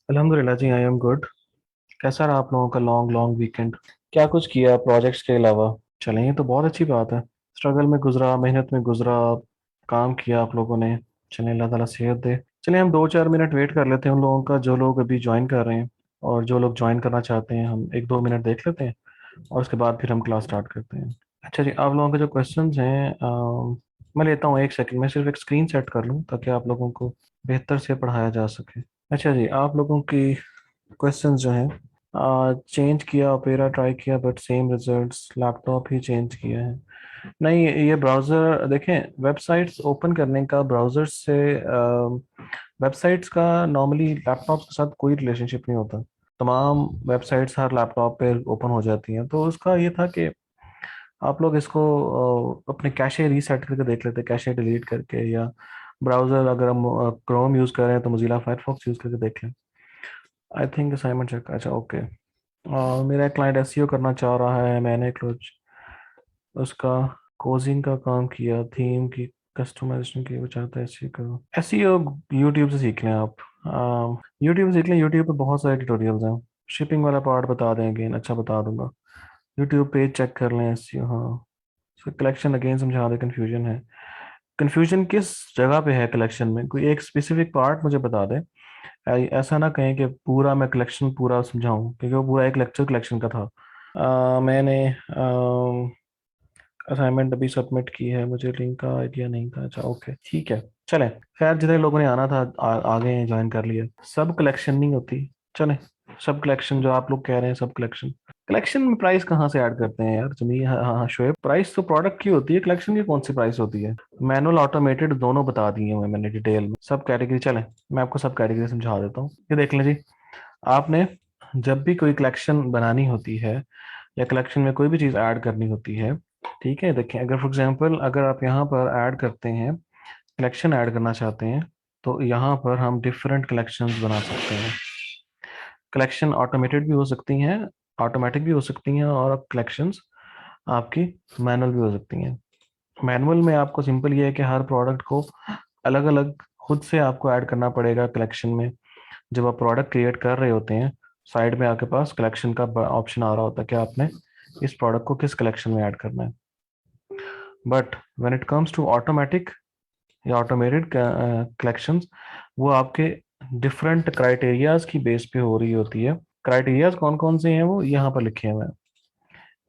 अल्हम्दुलिल्लाह जी, I am good. कैसा रहा आप लोगों का लॉन्ग लॉन्ग वीकेंड? क्या कुछ किया प्रोजेक्ट्स के अलावा? चलें, ये तो बहुत अच्छी बात है। स्ट्रगल में गुजरा, मेहनत में गुजरा, काम किया आप लोगों ने। चलें, अल्लाह ताला सेहत दे। चलें, हम 2-4 मिनट वेट कर लेते हैं उन लोगों का जो लोग अभी ज्वाइन कर रहे हैं, और जो लोग ज्वाइन करना चाहते हैं हम 1-2 मिनट देख लेते हैं, और उसके बाद फिर हम क्लास स्टार्ट करते हैं। अच्छा जी, आप लोगों के जो क्वेश्चंस हैं, मैं लेता हूँ 1 सेकंड, मैं सिर्फ एक स्क्रीन सेट कर लूँ ताकि आप लोगों को बेहतर से पढ़ाया जा सके। अच्छा जी, आप लोगों की क्वेश्चंस जो हैं, चेंज किया, ओपेरा ट्राई किया but same results, laptop he change किया है। नहीं, ये ब्राउज़र देखें, वेबसाइट्स ओपन करने का ब्राउज़र से, वेबसाइट्स का नॉर्मली लैपटॉप के साथ कोई रिलेशनशिप नहीं होता। तमाम वेबसाइट्स हर लैपटॉप पे ओपन हो जाती हैं, तो उसका ये था कि आप लोग इसको अपने कैशे रीसेट करके देख लेते, कैशे डिलीट करके, या ब्राउज़र अगर हम क्रोम यूज़ कर रहे हैं तो मोजिला फायरफॉक्स यूज़ करके देख लें। आई थिंक असाइनमेंट चेक, अच्छा ओके। मेरा क्लाइंट एसईओ करना चाह रहा है, मैंने कुछ उसका कोजिंग का काम किया, थीम की कस्टमाइजेशन की, वो चाहता है एसईओ करो। एसईओ यूट्यूब से सीख लें आप। यूट्यूब से सीख लें, यूट्यूब पे बहुत सारे ट्यूटोरियल्स हैं। शिपिंग वाला पार्ट बता देंगे, अच्छा बता दूंगा। यूट्यूब पेज चेक कर लें एसईओ, हाँ। कलेक्शन अगेन समझा दे, कन्फ्यूजन है। कन्फ्यूजन किस जगह पे है कलेक्शन में? कोई एक स्पेसिफिक पार्ट मुझे बता दे। ऐसा ना कहें कि पूरा मैं कलेक्शन पूरा समझाऊं, क्योंकि वो पूरा एक लेक्चर कलेक्शन का था। मैंने असाइनमेंट अभी सबमिट की है, मुझे लिंक का आइडिया नहीं था। अच्छा ओके, ठीक है। चलें, खैर जितने लोगों ने आना था आ गए हैं, ज्वाइन कर लिया। सब कलेक्शन नहीं होती। चलें, सब कलेक्शन जो आप लोग कह रहे हैं, सब कलेक्शन। कलेक्शन में प्राइस कहाँ से ऐड करते हैं यार जमी? हाँ हाँ हाँ, शोएब, प्राइस तो प्रोडक्ट की होती है, कलेक्शन की कौन सी प्राइस होती है? मैनुअल ऑटोमेटेड दोनों बता दिए हुए मैंने डिटेल में, सब कैटेगरी। चलें, मैं आपको सब कैटेगरी समझा देता हूँ। ये देख लें जी, आपने जब भी कोई कलेक्शन बनानी होती है, या कलेक्शन में कोई भी चीज़ ऐड करनी होती है, ठीक है, देखें, अगर फॉर एग्जांपल अगर आप यहाँ पर ऐड करते हैं, कलेक्शन ऐड करना चाहते हैं, तो यहाँ पर हम डिफरेंट कलेक्शंस बना सकते हैं। कलेक्शन ऑटोमेटेड भी हो सकती हैं, ऑटोमेटिक भी हो सकती हैं, और कलेक्शंस आपकी मैनुअल भी हो सकती हैं। मैनुअल में आपको सिंपल ये है कि हर प्रोडक्ट को अलग अलग खुद से आपको ऐड करना पड़ेगा कलेक्शन में। जब आप प्रोडक्ट क्रिएट कर रहे होते हैं, साइड में आपके पास कलेक्शन का ऑप्शन आ रहा होता है कि आपने इस प्रोडक्ट को किस कलेक्शन में ऐड करना है। But when it comes to automatic या ऑटोमेटेड कलेक्शंस, वो आपके डिफरेंट क्राइटेरियाज की बेस पे हो रही होती है। क्राइटेरियाज कौन कौन से हैं वो यहाँ पर लिखे हुए हैं,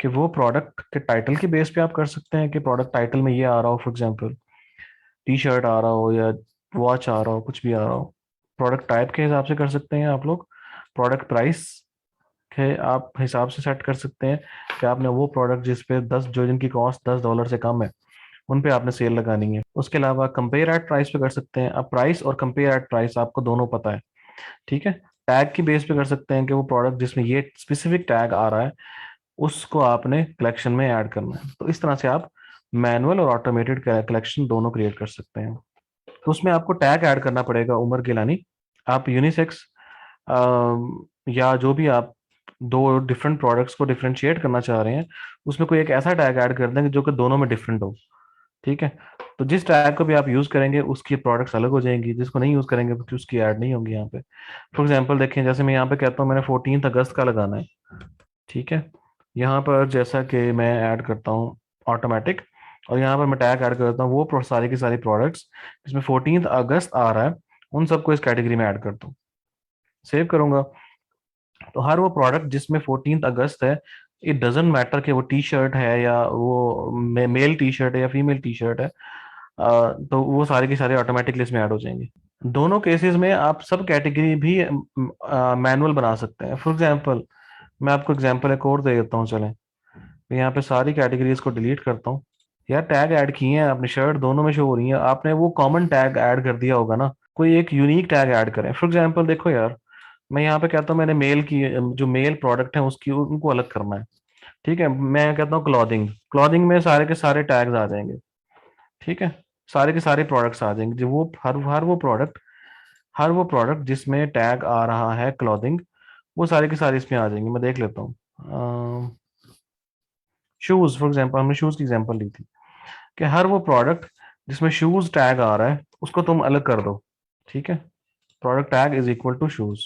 कि वो प्रोडक्ट के टाइटल के बेस पे आप कर सकते हैं, कि प्रोडक्ट टाइटल में ये आ रहा हो, फॉर एग्जांपल टी शर्ट आ रहा हो, या वॉच आ रहा हो, कुछ भी आ रहा हो। प्रोडक्ट टाइप के हिसाब से कर सकते हैं आप लोग। प्रोडक्ट प्राइस के आप हिसाब से सेट कर सकते हैं कि आपने वो प्रोडक्ट जिस पे 10, जो जिनकी कॉस्ट $10 से कम है, उन पे आपने सेल लगानी है। उसके अलावा कंपेयर एट प्राइस पे कर सकते हैं। अब प्राइस और कंपेयर एट प्राइस आपको दोनों पता है, ठीक है। टैग की बेस पे कर सकते हैं कि वो प्रोडक्ट जिसमें ये स्पेसिफिक टैग आ रहा है, उसको आपने कलेक्शन में ऐड करना है। तो इस तरह से आप मैनुअल और ऑटोमेटेड कलेक्शन दोनों क्रिएट कर सकते हैं। तो उसमें आपको टैग ऐड करना पड़ेगा, उमर गिलानी। आप यूनिसेक्स या जो भी आप दो डिफरेंट प्रोडक्ट्स को डिफरेंशिएट करना चाह रहे हैं, उसमें कोई एक ऐसा टैग ऐड कर देंगे जो कि दोनों में डिफरेंट हो, ठीक है। तो जिस टैग को भी आप यूज करेंगे उसकी प्रोडक्ट्स अलग हो जाएंगी, जिसको नहीं यूज करेंगे तो उसकी ऐड नहीं होंगी यहाँ पे। फॉर एग्जांपल देखें, जैसे मैं यहाँ पे कहता हूँ मैंने 14 अगस्त का लगाना है, ठीक है। यहाँ पर जैसा कि मैं ऐड करता हूँ ऑटोमेटिक, और यहाँ पर मैं टैग ऐड करता हूँ वो सारी की सारी प्रोडक्ट्स जिसमें 14 अगस्त आ रहा है, उन सबको इस कैटेगरी में ऐड करता हूँ। सेव करूंगा, तो हर वो प्रोडक्ट जिसमें 14 अगस्त है, इट डजेंट मैटर कि वो टी शर्ट है या वो मेल टी शर्ट है या फीमेल टी शर्ट है, तो वो सारे के सारे ऑटोमेटिकली इसमें ऐड हो जाएंगे। दोनों केसेस में आप सब कैटेगरी भी मैनुअल बना सकते हैं। फॉर एग्जांपल, मैं आपको एग्जांपल एक और दे देता हूँ, चलें। मैं यहाँ पे सारी कैटेगरीज को डिलीट करता हूँ। यार टैग ऐड किए हैं आपने, शर्ट दोनों में शो हो रही है, आपने वो कॉमन टैग ऐड कर दिया होगा ना, कोई एक यूनिक टैग ऐड करें। फॉर एग्जांपल देखो यार, मैं यहाँ पे कहता हूँ मैंने मेल की, जो मेल प्रोडक्ट है उसकी, उनको अलग करना है, ठीक है। मैं कहता हूँ क्लॉथिंग, क्लॉथिंग में सारे के सारे टैग्स आ जाएंगे, ठीक है। सारे के सारे प्रोडक्ट्स आ जाएंगे, जो वो हर वो प्रोडक्ट जिसमें टैग आ रहा है क्लॉथिंग, वो सारे के सारे इसमें आ जाएंगे। मैं देख लेता हूँ, शूज फॉर एग्जांपल, हमने शूज की एग्जांपल ली थी, कि हर वो प्रोडक्ट जिसमें शूज टैग आ रहा है उसको तुम अलग कर दो, ठीक है। Product tag is equal to shoes,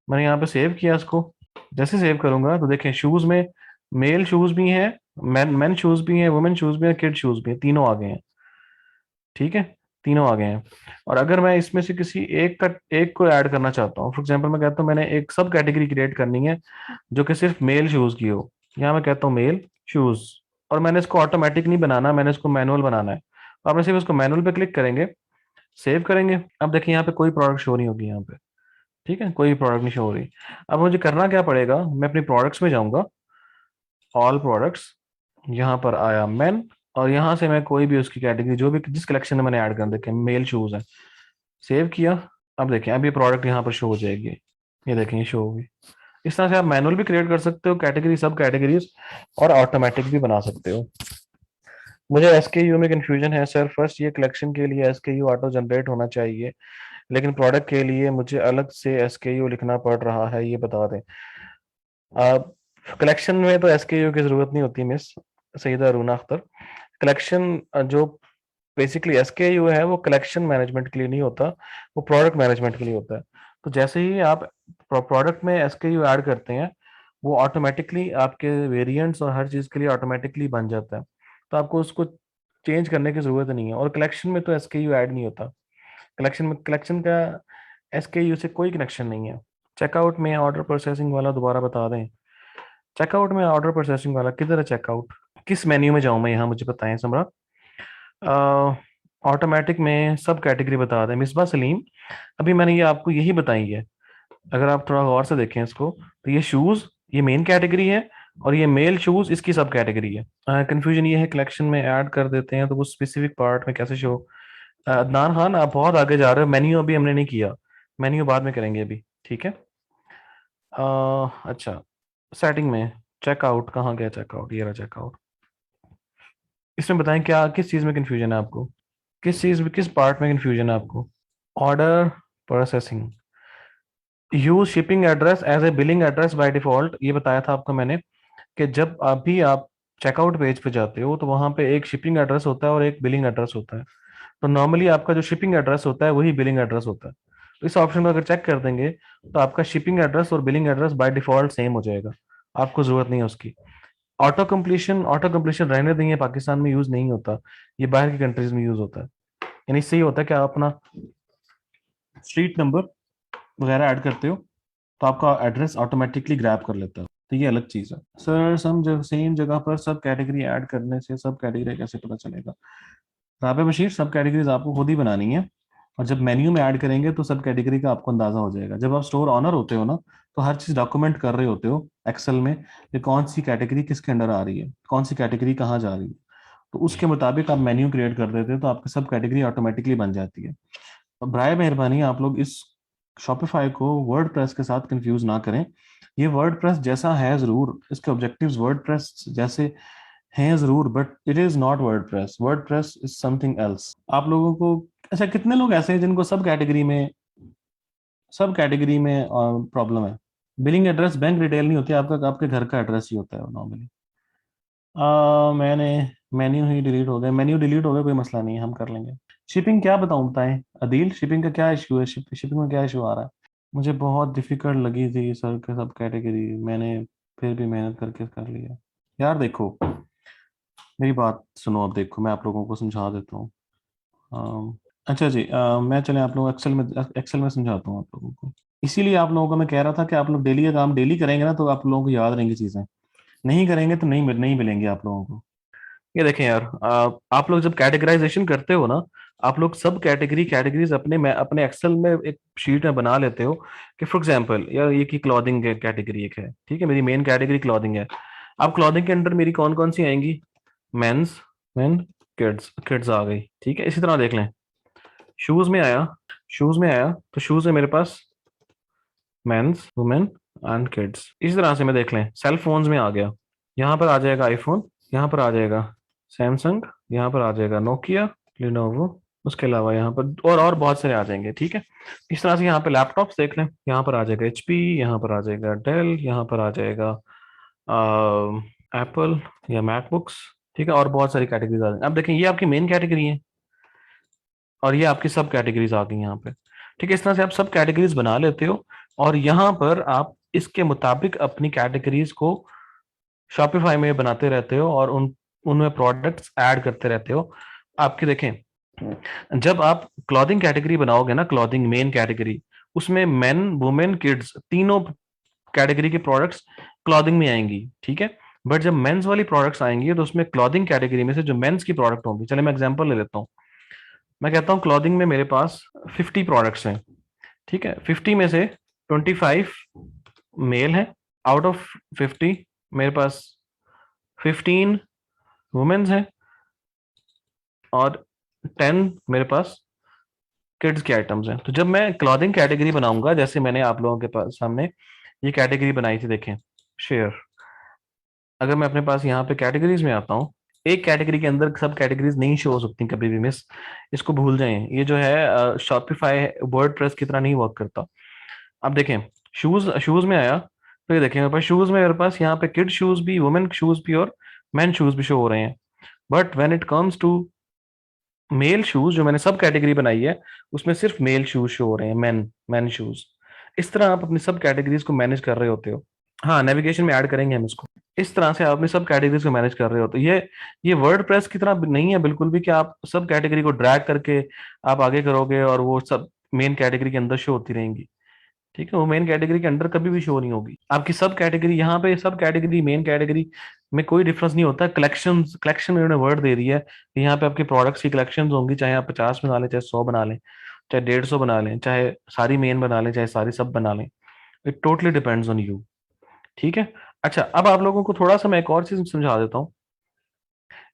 मैंने यहाँ पे सेव किया इसको। जैसे सेव करूंगा तो देखें शूज में मेल शूज भी हैं, मैन शूज भी हैं, वुमेन शूज भी हैं, किड शूज भी हैं, तीनों आ गए हैं। ठीक है, तीनों आ गए हैं। और अगर मैं इसमें से किसी एक को ऐड करना चाहता हूँ, फॉर एग्जांपल मैं कहता हूँ मैंने एक सब कैटेगरी क्रिएट करनी है जो कि सिर्फ मेल शूज की हो। यहाँ मैं कहता हूँ मेल शूज, और मैंने इसको ऑटोमेटिक नहीं बनाना, मैंने इसको मैनुअल बनाना है। तो आपने सिर्फ इसको मैनुअल पे क्लिक करेंगे, सेव करेंगे। अब देखिए यहाँ पे कोई प्रोडक्ट शो नहीं होगी यहाँ पे। ठीक है, कोई प्रोडक्ट नहीं शो हो रही। अब मुझे करना क्या पड़ेगा, मैं अपनी प्रोडक्ट्स में जाऊंगा, ऑल प्रोडक्ट्स, यहाँ पर आया मेन, और यहाँ से मैं कोई भी उसकी कैटेगरी जो भी जिस कलेक्शन में मैंने ऐड कर देखे मेल शूज है, सेव किया। अब देखें अब ये प्रोडक्ट यहाँ पर शो हो जाएगी, ये देखें ये शो होगी। इस तरह से आप मैनुअल भी क्रिएट कर सकते हो कैटेगरी, सब कैटेगरीज, और ऑटोमेटिक भी बना सकते हो। मुझे एसकेयू में कंफ्यूजन है सर। फर्स्ट ये कलेक्शन के लिए एसकेयू ऑटो जनरेट होना चाहिए, लेकिन प्रोडक्ट के लिए मुझे अलग से एसकेयू लिखना पड़ रहा है, ये बता दें। कलेक्शन में तो एसकेयू की जरूरत नहीं होती मिस सईदा रूना अख्तर। कलेक्शन जो बेसिकली एसकेयू है वो कलेक्शन मैनेजमेंट के लिए नहीं होता, वो प्रोडक्ट मैनेजमेंट के लिए होता है। तो जैसे ही आप प्रोडक्ट में एसकेयू ऐड करते हैं, वो ऑटोमेटिकली आपके वेरिएंट्स और हर चीज़ के लिए ऑटोमेटिकली बन जाता है। तो आपको उसको चेंज करने की जरूरत नहीं है। और कलेक्शन में तो एसकेयू ऐड नहीं होता। कलेक्शन का एसकेयू से कोई कनेक्शन नहीं है। चेकआउट में ऑर्डर प्रोसेसिंग वाला दोबारा बता दें। चेकआउट में ऑर्डर प्रोसेसिंग वाला किधर है चेकआउट, किस मेन्यू में जाऊं मैं, यहाँ मुझे बताएं समरा। ऑटोमेटिक में सब कैटेगरी बता दें मिसबा सलीम। अभी मैंने ये आपको यही बताई है, अगर आप थोड़ा गौर से देखें इसको तो ये शूज ये मेन कैटेगरी है, और ये मेल शूज इसकी सब कैटेगरी है। कंफ्यूजन ये है कलेक्शन में ऐड कर देते हैं तो वो स्पेसिफिक पार्ट में कैसे शो। अदनान खान आप बहुत आगे जा रहे हो, मेन्यू अभी हमने नहीं किया, मेन्यू बाद में करेंगे अभी। ठीक है। अच्छा, सेटिंग में चेकआउट कहाँ गया, चेकआउट ये रहा चेकआउट। इसमें बताएं क्या किस चीज़ में कंफ्यूजन है आपको, किस चीज़ में किस पार्ट में कंफ्यूजन है आपको। Order processing, use shipping address as a billing address by default, ये बताया था आपको मैंने कि जब अभी आप चेकआउट पेज पे जाते हो तो वहां पे एक शिपिंग एड्रेस होता है और एक बिलिंग एड्रेस होता है। तो नॉर्मली आपका जो शिपिंग एड्रेस होता है वही बिलिंग एड्रेस होता है। तो इस ऑप्शन को अगर चेक कर देंगे तो आपका शिपिंग एड्रेस और billing address by default same हो जाएगा, आपको जरूरत नहीं है उसकी। ऑटो कंप्लीशन रहने देंगे, पाकिस्तान में यूज नहीं होता, ये बाहर की कंट्रीज में यूज होता है। यानी इससे ये होता है कि आप अपना स्ट्रीट नंबर वगैरह ऐड करते हो तो आपका एड्रेस ऑटोमेटिकली ग्रैब कर लेता है, तो ये अलग चीज़ है। सर सेम जगह पर सब कैटेगरी ऐड करने से सब कैटेगरी कैसे पता चलेगा। राबे बशीर, सब कैटेगरीज आपको खुद ही बनानी है, और जब मेन्यू में ऐड करेंगे तो सब कैटेगरी का आपको अंदाजा हो जाएगा। जब आप स्टोर ऑनर होते हो ना, तो हर चीज़ डॉक्यूमेंट कर रहे होते हो एक्सेल में कि कौन सी कैटेगरी किसके अंडर आ रही है, कौन सी कैटेगरी कहाँ जा रही है। तो उसके मुताबिक आप मेन्यू क्रिएट कर देते हो तो आपकी सब कैटेगरी ऑटोमेटिकली बन जाती है। तो बराए मेहरबानी आप लोग इस शॉपिफाई को वर्ड प्रेस के साथ कंफ्यूज ना करें। ये वर्ड प्रेस जैसा है जरूर, इसके ऑब्जेक्टिव्स वर्ड प्रेस जैसे हैं जरूर, but it is not word press is something else. आप लोगों को, अच्छा कितने लोग ऐसे हैं जिनको सब कैटेगरी में प्रॉब्लम है। बिलिंग एड्रेस बैंक डिटेल नहीं होती, आपका आपके घर का एड्रेस ही होता है नॉर्मली। मैंने मेन्यू ही डिलीट हो गया, मेन्यू डिलीट हो गया, कोई मसला नहीं है, हम कर लेंगे। शिपिंग क्या बताऊं, बताएं अदील, शिपिंग का क्या इशू है, शिपिंग में क्या इशू आ रहा है। मुझे बहुत डिफिकल्ट लगी थी सर के सब कैटेगरी, मैंने फिर भी मेहनत करके कर लिया। यार देखो मेरी बात सुनो, अब देखो मैं आप लोगों को समझा देता हूँ। अच्छा जी, मैं चले आप लोग एक्सेल में समझाता हूँ आप लोगों को। इसीलिए आप लोगों को मैं कह रहा था कि आप लोग डेली का काम डेली करेंगे ना तो आप लोगों को याद रहेंगी चीज़ें, नहीं करेंगे तो नहीं मिलेंगी आप लोगों को। ये देखें यार, आप लोग जब कैटेगराइजेशन करते हो ना, आप लोग सब कैटेगरीज अपने एक्सेल में एक शीट में बना लेते हो कि फॉर एग्जांपल यार ये की क्लॉथिंग कैटेगरी एक है, ठीक है, मेरी मेन कैटेगरी क्लॉथिंग है। अब क्लॉथिंग के अंडर मेरी कौन कौन सी आएंगी, मेंस, मेन, किड्स, किड्स आ गई, ठीक है। इसी तरह देख लें, शूज में आया, शूज में आया तो शूज है मेरे पास मेंस, वुमेन एंड किड्स। इसी तरह से मैं देख लें सेल फोन्स में आ गया, यहाँ पर आ जाएगा आईफोन, यहाँ पर आ जाएगा सैमसंग, यहाँ पर आ जाएगा नोकिया, लिनोवो, उसके अलावा यहाँ पर और बहुत सारे आ जाएंगे, ठीक है। इस तरह से यहाँ पे लैपटॉप्स देख लें, यहाँ पर आ जाएगा एचपी, यहाँ पर आ जाएगा डेल, यहाँ पर आ जाएगा एप्पल या मैकबुक्स, ठीक है, और बहुत सारी कैटेगरीज आ जाएंगी। अब देखें ये आपकी मेन कैटेगरी है और ये आपकी सब कैटेगरीज आ गई यहाँ पे, ठीक है। इस तरह से आप सब कैटेगरीज बना लेते हो और यहाँ पर आप इसके मुताबिक अपनी कैटेगरीज को शॉपिफाई में बनाते रहते हो और उनमें प्रोडक्ट्स ऐड करते रहते हो। आपके देखें, जब आप क्लॉथिंग कैटेगरी बनाओगे ना, क्लॉथिंग मेन कैटेगरी, उसमें मेन वुमेन किड्स तीनों कैटेगरी के प्रोडक्ट्स क्लॉथिंग में आएंगी, ठीक है। बट जब मेंस वाली प्रोडक्ट्स आएंगी तो उसमें क्लॉथिंग कैटेगरी में से जो मेंस की प्रोडक्ट होंगी, चले मैं एग्जांपल ले लेता हूँ। मैं कहता हूँ क्लॉथिंग में मेरे पास 50 प्रोडक्ट्स हैं, ठीक है। 50 में से 25 मेल है, आउट ऑफ 50 मेरे पास 15 वुमेन्स हैं, और 10 मेरे पास किड्स के आइटम्स हैं। तो जब मैं क्लॉथिंग कैटेगरी बनाऊंगा, जैसे मैंने आप लोगों के पास सामने ये कैटेगरी बनाई थी, देखें शेयर। अगर मैं अपने पास यहाँ पे कैटेगरीज में आता हूँ, एक कैटेगरी के अंदर सब कैटेगरीज नहीं शो हो सकती कभी भी मिस, इसको भूल जाएं। ये जो है शॉपिफाई वर्डप्रेस की तरह नहीं वर्क करता। अब देखें, शूज शूज में आया तो ये देखें मेरे पास शूज में, मेरे पास यहाँ पे किड शूज भी, वुमेन शूज भी और मैन शूज भी शो हो रहे हैं। But when it comes to male shoes, जो मैंने सब कैटेगरी बनाई है, उसमें सिर्फ मेल शूज शो हो रहे हैं, मैन मैन शूज। इस तरह आप अपनी सब कैटेगरीज को मैनेज कर रहे होते हो। हाँ, नेविगेशन में ऐड करेंगे हम इसको। इस तरह से आप अपनी सब कैटेगरीज को मैनेज कर रहे हो। तो ये वर्डप्रेस की तरह नहीं है बिल्कुल भी कि आप सब कैटेगरी को ड्रैग करके आप आगे करोगे और वो सब मेन कैटेगरी के अंदर शो होती रहेंगी, ठीक है। वो मेन कैटेगरी के अंडर कभी भी शो नहीं होगी। आपकी सब कैटेगरी, यहाँ पे सब कैटेगरी मेन कैटेगरी में कोई डिफरेंस नहीं होता। कलेक्शन कलेक्शन इन्होंने वर्ड दे दिया है कि यहाँ पे आपके प्रोडक्ट्स की कलेक्शन होंगी, चाहे आप 50 बना लें, चाहे 100 बना लें, चाहे 150 बना लें, चाहे सारी मेन बना लें, चाहे सारी सब बना लें। It totally depends on you, ठीक है। अच्छा, अब आप लोगों को थोड़ा सा मैं एक और चीज समझा देता हूँ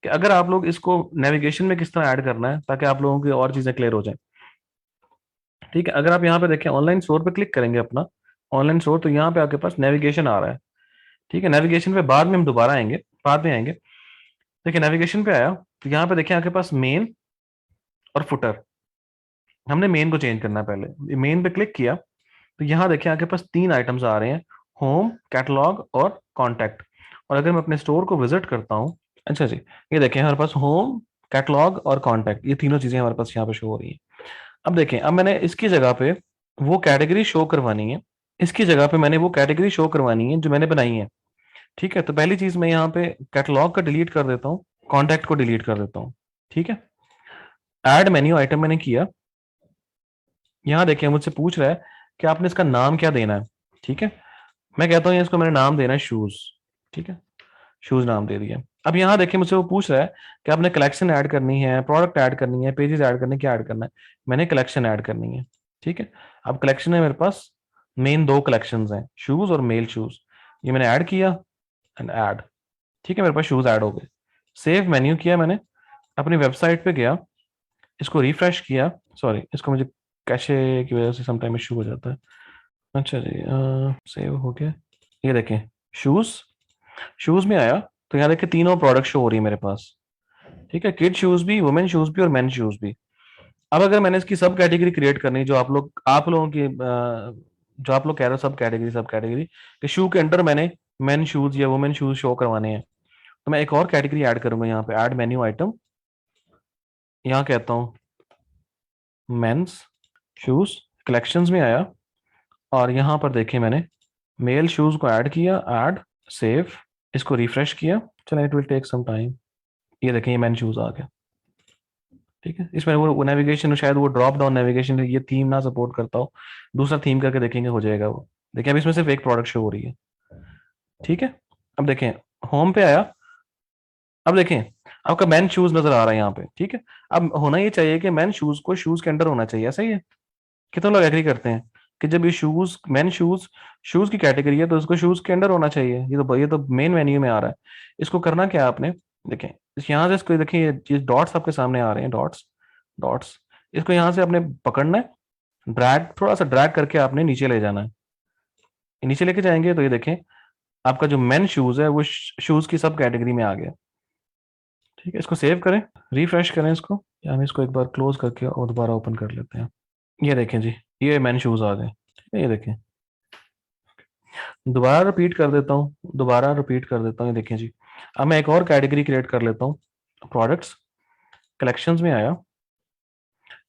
कि अगर आप लोग इसको नेविगेशन में किस तरह ऐड करना है, ताकि आप लोगों की और चीजें क्लियर हो जाए, ठीक है। अगर आप यहाँ पे देखें, ऑनलाइन स्टोर पे क्लिक करेंगे अपना ऑनलाइन स्टोर, तो यहाँ पे आपके पास नेविगेशन आ रहा है, ठीक है। नेविगेशन पे बाद में हम दोबारा आएंगे, बाद में आएंगे। देखिए नेविगेशन पे आया तो यहाँ पे देखिए आपके पास मेन और फुटर। हमने मेन को चेंज करना है पहले। मेन पे क्लिक किया तो यहाँ देखिए आपके पास 3 आइटम्स आ रहे हैं, होम, कैटलॉग और कॉन्टैक्ट। और अगर मैं अपने स्टोर को विजिट करता हूँ, अच्छा जी, ये देखें हमारे पास होम, कैटलॉग और कॉन्टैक्ट, ये तीनों चीजें हमारे पास यहाँ पे शो हो रही हैं। अब देखें, अब मैंने इसकी जगह पे वो कैटेगरी शो करवानी है, इसकी जगह पे मैंने वो कैटेगरी शो करवानी है जो मैंने बनाई है, ठीक है। तो पहली चीज मैं यहाँ पे कैटलॉग का डिलीट कर देता हूँ, कॉन्टैक्ट को डिलीट कर देता हूँ, ठीक है। ऐड मेन्यू आइटम मैंने किया। यहाँ देखिए मुझसे पूछ रहा है कि आपने इसका नाम क्या देना है, ठीक है। मैं कहता हूँ इसको मैंने नाम देना है शूज, ठीक है। शूज नाम दे दिया। अब यहाँ देखिए मुझसे वो पूछ रहा है कि आपने कलेक्शन ऐड करनी है, प्रोडक्ट ऐड करनी है, पेजेस ऐड करने, क्या ऐड करना है। मैंने कलेक्शन ऐड करनी है, ठीक है। अब कलेक्शन है मेरे पास, मेन 2 कलेक्शंस हैं, शूज और मेल शूज। ये मैंने ऐड किया एंड ऐड, ठीक है। मेरे पास शूज ऐड हो गए। सेव मेन्यू किया मैंने, अपनी वेबसाइट पे गया, इसको रिफ्रेश किया। सॉरी, इसको मुझे कैशे की वजह से समटाइम इशू हो जाता है। अच्छा जी, सेव हो गया। ये देखें शूज, शूज में आया तो यहाँ देखिए तीनों प्रोडक्ट शो हो रही है मेरे पास, ठीक है। किड शूज भी, वुमेन शूज भी और मेन शूज भी। अब अगर मैंने इसकी सब कैटेगरी क्रिएट करनी, जो आप लोगों की जो आप लोग कह रहे हो सब कैटेगरी कि शू के अंडर मैंने मेन शूज या वुमेन शूज शो करवाने हैं, तो मैं एक और कैटेगरी ऐड करूंगा यहाँ पे, ऐड मेन्यू आइटम। यहाँ कहता हूँ मेंस शूज, कलेक्शंस में आया और यहाँ पर देखिए मैंने मेल शूज को ऐड किया, ऐड, सेव, इसको रिफ्रेश किया। चलो it will take some time. ये देखें ये मेन शूज आ गया, ठीक है। इसमें वो नेविगेशन, शायद वो ड्रॉप डाउन नेविगेशन ये थीम ना सपोर्ट करता हो, दूसरा थीम करके देखेंगे हो जाएगा वो। देखिए अब इसमें सिर्फ एक प्रोडक्ट शो हो रही है, ठीक है। अब देखें होम पे आया, अब देखें आपका मैन शूज नजर आ रहा है यहाँ पे, ठीक है। अब होना ये चाहिए कि मैन शूज को शूज के अंडर होना चाहिए, ऐसा ही है। कितने लोग एग्री करते हैं कि जब ये शूज मैन शूज शूज की कैटेगरी है तो उसको शूज के अंडर होना चाहिए। ये तो मेन मेन्यू में आ रहा है। इसको करना क्या है आपने, देखें यहाँ से इसको देखिए, ये डॉट्स आपके सामने आ रहे हैं, डॉट्स डॉट्स। इसको यहाँ से आपने पकड़ना है, ड्रैग, थोड़ा सा ड्रैग करके आपने नीचे ले जाना है। नीचे लेके जाएंगे तो ये देखें आपका जो मेन शूज है वो शूज की सब कैटेगरी में आ गया, ठीक है। इसको सेव करें, रिफ्रेश करें इसको, या हम इसको एक बार क्लोज करके और दोबारा ओपन कर लेते हैं। ये देखें जी, ये मेन शूज आ गए, ठीक है। ये देखें, दोबारा रिपीट कर देता हूँ, दोबारा रिपीट कर देता हूँ। ये देखें जी, अब मैं एक और कैटेगरी क्रिएट कर लेता हूँ, प्रोडक्ट्स, कलेक्शंस में आया,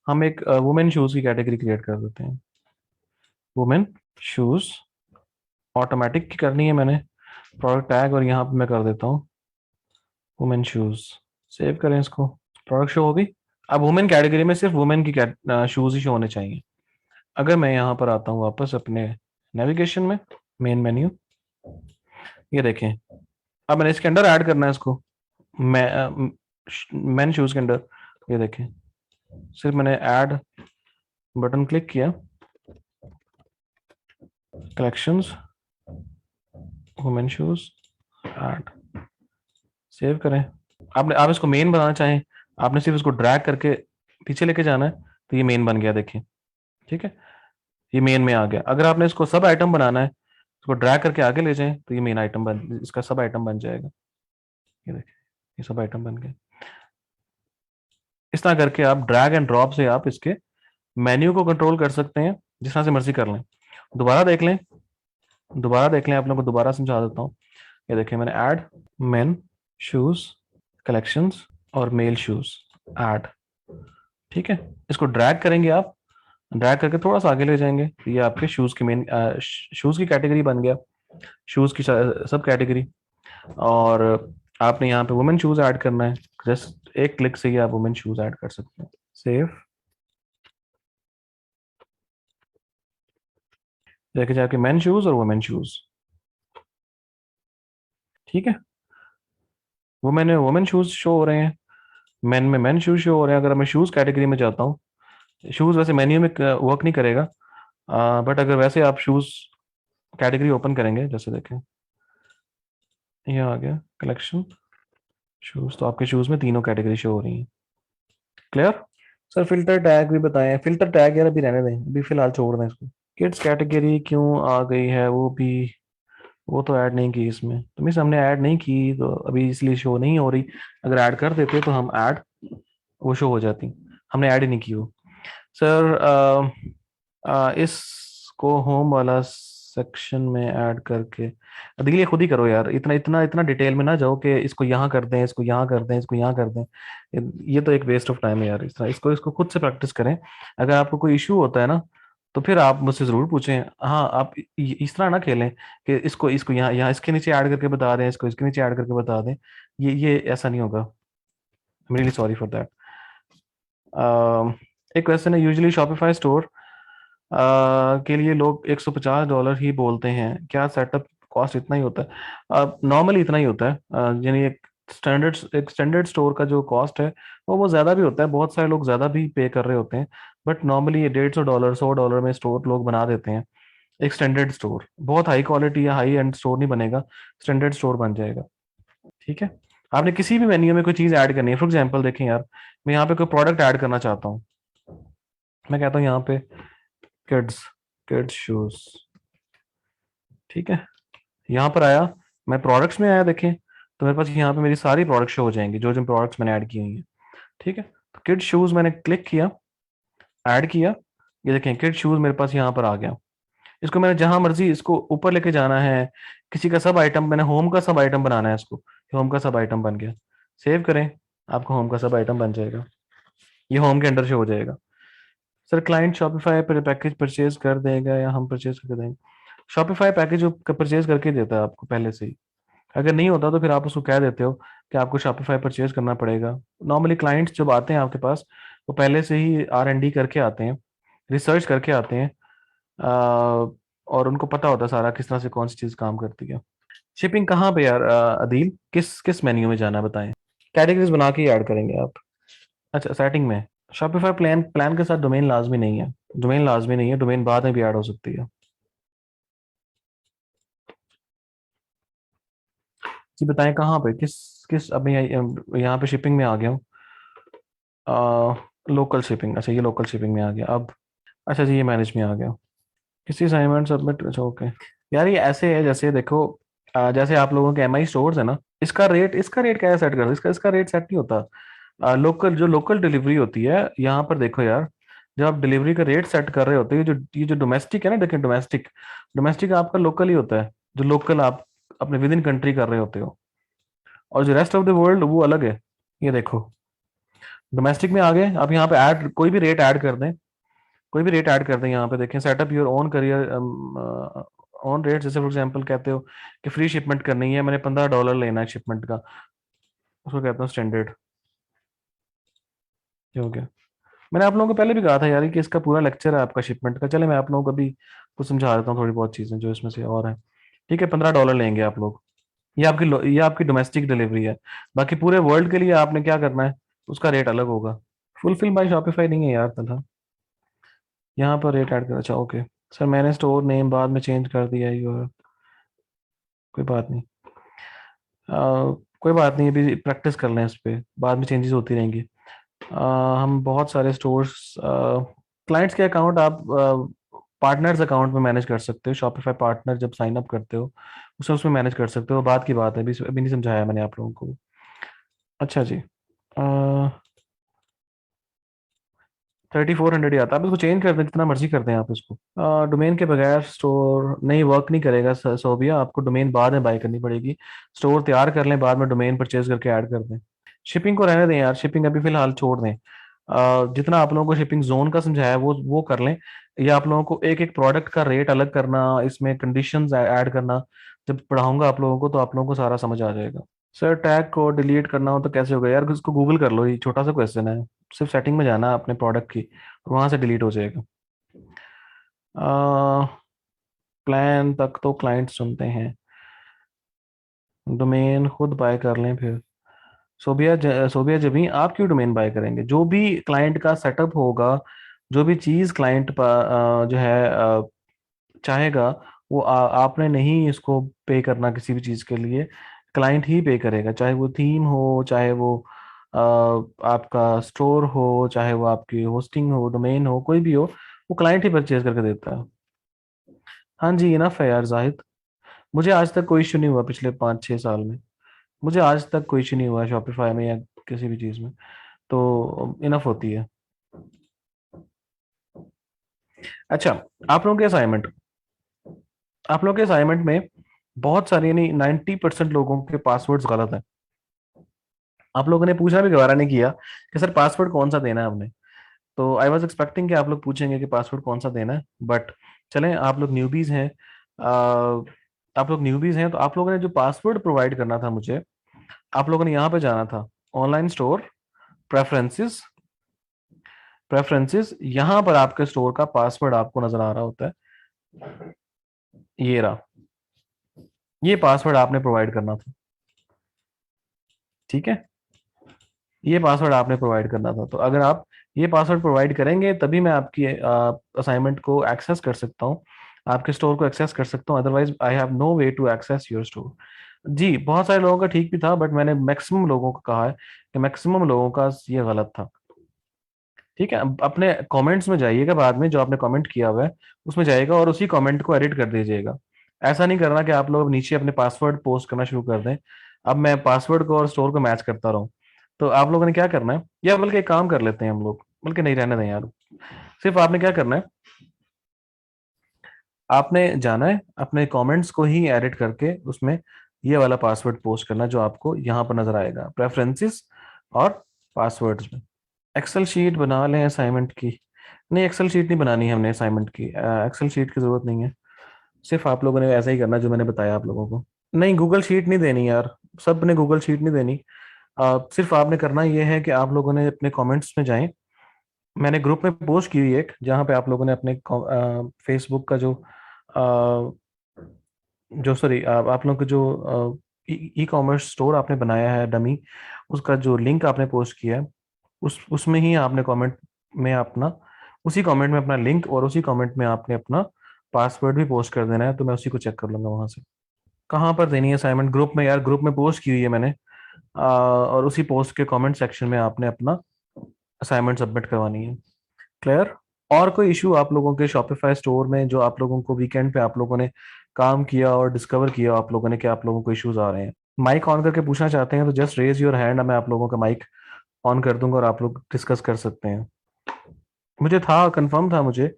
हम एक वुमेन शूज की कैटेगरी क्रिएट कर देते हैं, वुमेन शूज ऑटोमेटिक की करनी है मैंने, प्रोडक्ट टैग, और यहाँ पे मैं कर देता हूँ वुमेन शूज। सेव करें इसको, प्रोडक्ट शो होगी। अब वुमेन कैटेगरी में सिर्फ वुमेन की शूज ही शो होने चाहिए। अगर मैं यहाँ पर आता हूँ वापस अपने नेविगेशन में, मेन मेन्यू, ये देखें, अब मैंने इसके अंदर ऐड करना है इसको, मैं मैन शूज के अंदर, ये देखें, सिर्फ मैंने ऐड बटन क्लिक किया, collections, women shoes, add, save करें। आपने, आप इसको मेन बनाना चाहें, आपने सिर्फ इसको ड्रैग करके पीछे लेके जाना है, तो ये मेन बन गया, देखिए, ठीक है, ये मेन में आ गया। अगर आपने इसको सब आइटम बनाना है, इसको ड्रैग करके आगे ले जाएं, तो ये मेन आइटम बन, इसका सब आइटम बन जाएगा, ये देखिए, ये सब आइटम बन गए। इस तरह करके आप ड्रैग एंड ड्रॉप से आप इसके मेन्यू को कंट्रोल कर सकते हैं, जिस तरह से मर्जी कर लें। दोबारा देख लें, दोबारा देख लें, आप लोगों को दोबारा समझा देता हूँ। ये देखिए, मैंने ऐड मेन शूज कलेक्शंस और मेल शूज ऐड, ठीक है, इसको ड्रैग करेंगे आप, ड्रैग करके थोड़ा सा आगे ले जाएंगे, तो ये आपके शूज की मेन शूज की कैटेगरी बन गया, शूज की सब कैटेगरी। और आपने यहाँ पे वुमेन शूज ऐड करना है, जस्ट एक क्लिक से ही आप वुमेन शूज ऐड कर सकते हैं। सेव, देखिए जाके मेन शूज और वुमेन शूज, ठीक है, वुमेन में वुमेन शूज शो हो रहे हैं, मेन में मेन शूज शो हो रहे हैं। अगर मैं शूज कैटेगरी में जाता हूँ, शूज वैसे मेन्यू में वर्क नहीं करेगा, बट अगर वैसे आप शूज कैटेगरी ओपन करेंगे, जैसे देखें ये आ गया कलेक्शन शूज, तो आपके शूज में तीनों कैटेगरी शो हो रही हैं। क्लियर? सर फिल्टर टैग भी बताएं। फिल्टर टैग यार अभी रहने दें, अभी फिलहाल छोड़ दें इसको। किड्स कैटेगरी क्यों आ गई है, वो भी, वो तो ऐड नहीं की इसमें, तो मिस हमने ऐड नहीं की, तो अभी इसलिए शो नहीं हो रही। अगर ऐड कर देते तो हम ऐड, वो शो हो जाती, हमने ऐड ही नहीं की वो। सर इसको होम वाला सेक्शन में ऐड करके, अदिल ये खुद ही करो यार, इतना इतना इतना डिटेल में ना जाओ कि इसको यहाँ कर दें, इसको यहाँ कर दें, इसको यहाँ कर दें, ये तो एक वेस्ट ऑफ टाइम है यार। इस तरह इसको इसको खुद से प्रैक्टिस करें। अगर आपको कोई इशू होता है ना, तो फिर आप मुझसे जरूर पूछें। हाँ, आप इस तरह ना खेलें कि इसको इसको यहाँ यहाँ इसके नीचे ऐड करके बता दें, इसको इसके नीचे ऐड करके बता दें, ये ऐसा नहीं होगा। I am really sorry for that. एक क्वेश्चन है, यूजुअली शॉपिफाई स्टोर के लिए लोग $150 ही बोलते हैं, क्या सेटअप कॉस्ट इतना ही होता है? नॉर्मली इतना ही होता है, यानी एक स्टैंडर्ड स्टोर का जो कॉस्ट है वो ज़्यादा भी होता है, बहुत सारे लोग ज़्यादा भी पे कर रहे होते हैं, बट नॉर्मली ये $150 $100 में स्टोर लोग बना देते हैं। एक स्टैंडर्ड स्टोर, बहुत हाई क्वालिटी या हाई एंड स्टोर नहीं बनेगा, स्टैंडर्ड स्टोर बन जाएगा, ठीक है। आपने किसी भी मेन्यू में कोई चीज़ ऐड करनी है, फॉर एग्जाम्पल देखें यार, मैं यहाँ पे कोई प्रोडक्ट ऐड करना चाहता हूँ, मैं कहता हूँ यहाँ पे किड्स किड्स शूज, ठीक है, यहाँ पर आया, मैं प्रोडक्ट्स में आया, देखें, तो मेरे पास यहाँ पे मेरी सारी प्रोडक्ट शो हो जाएंगी, जो जो प्रोडक्ट्स मैंने ऐड की हुई हैं, ठीक है। तो किड्स शूज मैंने क्लिक किया, ऐड किया, ये देखें किड्स शूज मेरे पास यहाँ पर आ गया। इसको मैंने जहां मर्जी इसको ऊपर लेके जाना है, किसी का सब आइटम, मैंने होम का सब आइटम बनाना है इसको, होम का सब आइटम बन गया। सेव करें, आपका होम का सब आइटम बन जाएगा, ये होम के अंडर से हो जाएगा। सर क्लाइंट शॉपिफाई पर पैकेज परचेज कर देगा या हम परचेज करके देंगे? शॉपिफाई पैकेज परचेज करके देता है आपको पहले से ही, अगर नहीं होता तो फिर आप उसको कह देते हो कि आपको शॉपिफाई परचेज करना पड़ेगा। नॉर्मली क्लाइंट्स जब आते हैं आपके पास, वो पहले से ही R&D करके आते हैं, रिसर्च करके आते हैं, और उनको पता होता है सारा किस तरह से कौन सी चीज़ काम करती है। शिपिंग कहाँ पे यार, अदील किस किस मेन्यू में जाना है बताएं, कैटेगरीज बना के ऐड करेंगे आप? अच्छा, सेटिंग में, शॉपिफाई प्लान प्लान के साथ डोमेन लाजमी नहीं है, डोमेन लाजमी नहीं है, डोमेन बाद में भी ऐड हो सकती है। जी बताएं कहाँ पे, किस किस, अब मैं यहाँ पे शिपिंग में आ गया हूँ, लोकल शिपिंग, अच्छा ये लोकल शिपिंग में आ गया अब। अच्छा जी, ये मैनेज में आ गया, किसी असाइनमेंट सबमिट, अच्छा ओके। यार ये ऐसे है, जैसे देखो, जैसे आप लोगों के MI स्टोर्स है ना, इसका रेट क्या सेट कर, इसका रेट सेट नहीं होता। लोकल, जो लोकल डिलीवरी होती है, यहाँ पर देखो यार, जब आप डिलीवरी का रेट सेट कर रहे होते हो, ये जो डोमेस्टिक है ना, देखें डोमेस्टिक, डोमेस्टिक आपका लोकल ही होता है, जो लोकल आप अपने विद इन कंट्री कर रहे होते हो, और जो रेस्ट ऑफ द वर्ल्ड वो अलग है। ये देखो, डोमेस्टिक में आ गए, आप यहाँ पे ऐड कोई भी रेट ऐड कर दें, कोई भी रेट ऐड कर दें यहाँ पे, देखें setup your own career on rate. जैसे फॉर एग्जांपल कहते हो कि फ्री शिपमेंट करनी है, मैंने $15 लेना है शिपमेंट का, उसको कहता हूँ स्टैंडर्ड। ये हो गया। मैंने आप लोगों को पहले भी कहा था यार कि इसका पूरा लेक्चर है आपका शिपमेंट का। चले मैं आप लोगों को भी कुछ समझा देता हूँ, थोड़ी बहुत चीज़ें जो इसमें से और है। ठीक है, $15 लेंगे आप लोग। ये आपकी डोमेस्टिक डिलीवरी है। बाकी पूरे वर्ल्ड के लिए आपने क्या करना है, उसका रेट अलग होगा। फुलफिल बाय शॉपिफाई नहीं है यार तला, यहाँ पर रेट ऐड कर। अच्छा ओके सर, मैंने स्टोर नेम बाद में चेंज कर दिया है कोई बात नहीं। कोई बात नहीं, अभी प्रैक्टिस कर लें इस पे, बाद में चेंजेस होती रहेंगी। हम बहुत सारे स्टोर्स, क्लाइंट्स के अकाउंट आप पार्टनर्स अकाउंट में मैनेज कर सकते हो। शॉपिफाई पार्टनर जब साइन अप करते हो उसे उसमें मैनेज कर सकते हो, बात की बात है, अभी अभी नहीं समझाया मैंने आप लोगों को। अच्छा जी, 3400 आता है। आप इसको चेंज कर दें, जितना मर्जी कर दें आप इसको। डोमेन के बगैर स्टोर नहीं वर्क नहीं करेगा सोबिया, आपको डोमेन बाद में बाय करनी पड़ेगी। स्टोर तैयार कर लें, बाद में डोमेन परचेज करके ऐड कर दें। शिपिंग को रहने दें यार, शिपिंग अभी फिलहाल छोड़ दें। जितना आप लोगों को शिपिंग जोन का समझाया है वो कर लें। या आप लोगों को एक एक प्रोडक्ट का रेट अलग करना, इसमें कंडीशंस ऐड करना, जब पढ़ाऊंगा आप लोगों को तो आप लोगों को सारा समझ आ जाएगा। सर टैग को डिलीट करना हो तो कैसे होगा यार, इसको गूगल कर लो, ये छोटा सा क्वेश्चन है। सिर्फ सेटिंग में जाना है अपने प्रोडक्ट की, और वहां से डिलीट हो जाएगा। प्लान तक तो क्लाइंट सुनते हैं, डोमेन खुद बाय कर लें फिर। सोबिया जबी आप क्यों डोमेन बाय करेंगे? जो भी क्लाइंट का सेटअप होगा, जो भी चीज़ क्लाइंट जो है चाहेगा, वो आपने नहीं इसको पे करना किसी भी चीज़ के लिए। क्लाइंट ही पे करेगा, चाहे वो थीम हो, चाहे वो आपका स्टोर हो, चाहे वो आपकी होस्टिंग हो, डोमेन हो, कोई भी हो, वो क्लाइंट ही परचेज करके देता है। हाँ जी, इनफ है यार जाहिद। मुझे आज तक कोई इशू नहीं हुआ पिछले 5-6 साल में। मुझे आज तक कोई इशू नहीं हुआ शॉपिफाई में या किसी भी चीज़ में, तो इनफ होती है। अच्छा, आप लोगों के असाइनमेंट आप लोगों के असाइनमेंट में बहुत सारे, यानी 90% लोगों के पासवर्ड्स गलत हैं। आप लोगों ने पूछना भी गवारा नहीं किया कि सर पासवर्ड कौन सा देना है हमने। तो आई वॉज एक्सपेक्टिंग कि आप लोग पूछेंगे कि पासवर्ड कौन सा देना है, बट चलें, आप लोग न्यूबीज हैं। तो आप लोगों ने जो पासवर्ड प्रोवाइड करना था मुझे, आप लोगों ने यहाँ पे जाना था, ऑनलाइन स्टोर, प्रेफरेंसेस। यहाँ पर आपके स्टोर का पासवर्ड आपको नजर आ रहा होता है, ये रहा। ये पासवर्ड आपने प्रोवाइड करना था, ठीक है। ये पासवर्ड आपने प्रोवाइड करना था, तो अगर आप ये पासवर्ड प्रोवाइड करेंगे तभी मैं आपकी असाइनमेंट को एक्सेस कर सकता हूँ, आपके स्टोर को एक्सेस कर सकता हूँ। Otherwise I have no way to access your store. जी, बहुत सारे लोगों का ठीक भी था, बट मैंने मैक्सिमम लोगों को कहा है कि मैक्सिमम लोगों का ये गलत था। ठीक है, अब अपने कमेंट्स में जाइएगा, बाद में जो आपने कमेंट किया हुआ है उसमें जाइएगा और उसी कमेंट को एडिट कर दीजिएगा। ऐसा नहीं करना कि आप लोग नीचे अपने पासवर्ड पोस्ट करना शुरू कर दें, अब मैं पासवर्ड को और स्टोर को मैच करता रहूं। तो आप लोगों ने क्या करना है, या बल्कि एक काम कर लेते हैं हम लोग, बल्कि नहीं, रहने दें यार। सिर्फ आपने क्या करना है, आपने जाना है अपने कमेंट्स को ही एडिट करके उसमें ये वाला पासवर्ड पोस्ट करना जो आपको यहाँ पर नजर आएगा, प्रेफरेंसेस और पासवर्ड्स में। एक्सेल शीट बना लें असाइनमेंट की। नहीं, एक्सेल शीट नहीं बनानी है हमने असाइनमेंट की, एक्सेल शीट की जरूरत नहीं है। सिर्फ आप लोगों ने ऐसा ही करना जो मैंने बताया आप लोगों को। नहीं, गूगल शीट नहीं देनी यार, सब ने गूगल शीट नहीं देनी। सिर्फ आपने करना ये है कि आप लोगों ने अपने कमेंट्स में जाएं। मैंने ग्रुप में पोस्ट की हुई एक, जहाँ पे आप लोगों ने अपने फेसबुक का जो सॉरी आप लोगों का जो ई कॉमर्स स्टोर आपने बनाया है डमी, उसका जो लिंक आपने पोस्ट किया है, उसमें ही आपने कमेंट में अपना, उसी कमेंट में अपना लिंक और उसी कमेंट में आपने अपना पासवर्ड भी पोस्ट कर देना है, तो मैं उसी को चेक कर लूंगा वहां से। कहाँ पर देनी है असाइनमेंट? ग्रुप में यार, ग्रुप में पोस्ट की हुई है मैंने। और उसी पोस्ट के कमेंट सेक्शन में आपने अपना असाइनमेंट सबमिट करवानी है। क्लियर? और कोई इशू आप लोगों के शॉपिफाई स्टोर में जो आप लोगों को वीकेंड पे आप लोगों ने काम किया और डिस्कवर किया आप लोगों ने कि आप लोगों को इश्यूज आ रहे हैं? माइक ऑन करके पूछना चाहते हैं तो जस्ट रेज योर हैंड, मैं आप लोगों का माइक ऑन कर दूंगा और आप लोग डिस्कस कर सकते हैं। मुझे था, कंफर्म था मुझे।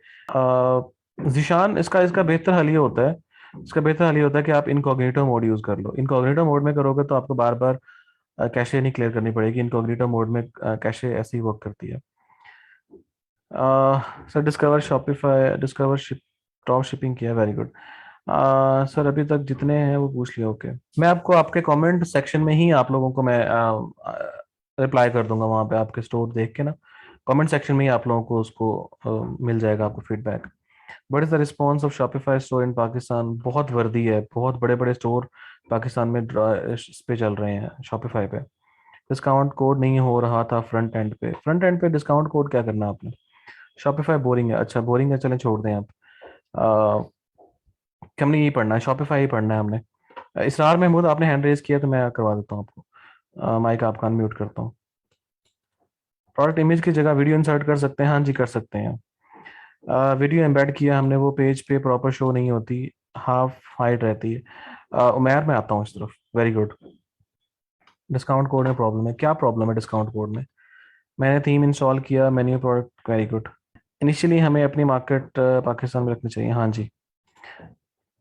जिशान, इसका इसका बेहतर हल ये होता है, इसका बेहतर हल ये होता है कि आप इनकॉग्निटो मोड यूज कर लो। इनकॉग्निटो मोड में करोगे तो आपको बार बार कैशे नहीं क्लियर करनी पड़ेगी। इनकॉग्निटो मोड में कैशे ऐसे ही वर्क करती है। Sir discover Shopify, discover ship, drop shipping किया, वेरी गुड। सर अभी तक जितने हैं वो पूछ लिया, ओके। मैं आपको आपके कमेंट सेक्शन में ही आप लोगों को मैं रिप्लाई कर दूंगा, वहाँ पे आपके स्टोर देख के ना, कमेंट सेक्शन में ही आप लोगों को उसको मिल जाएगा आपको feedback. What is the response of Shopify store in Pakistan? बहुत वर्दी है, बहुत बड़े बड़े स्टोर पाकिस्तान में इस पे चल रहे हैं शॉपिफाई पे। डिस्काउंट कोड नहीं हो रहा था फ्रंट एंड पे, फ्रंट एंड पे डिस्काउंट कोड क्या करना आपने? शॉपिफाई बोरिंग है, अच्छा बोरिंग है, चलें छोड़ दें आप। कि हमने यही पढ़ना है, शॉपिफाई ही पढ़ना है हमने। इसरार महमूद आपने हैंड रेज किया तो मैं करवा देता हूँ आपको, माइक आपका अनम्यूट करता हूँ। प्रोडक्ट इमेज की जगह वीडियो इंसर्ट कर सकते हैं, हाँ जी कर सकते हैं। वीडियो एम्बेड किया हमने, वो पेज पे प्रॉपर शो नहीं होती, हाफ हाइट रहती है। उमैर मैं आता हूँ इस तरफ, वेरी गुड। डिस्काउंट कोड में प्रॉब्लम है, क्या प्रॉब्लम है डिस्काउंट कोड में? मैंने थीम इंस्टॉल किया, menu product, very good. Initially हमें अपनी मार्केट पाकिस्तान में रखनी चाहिए, हाँ जी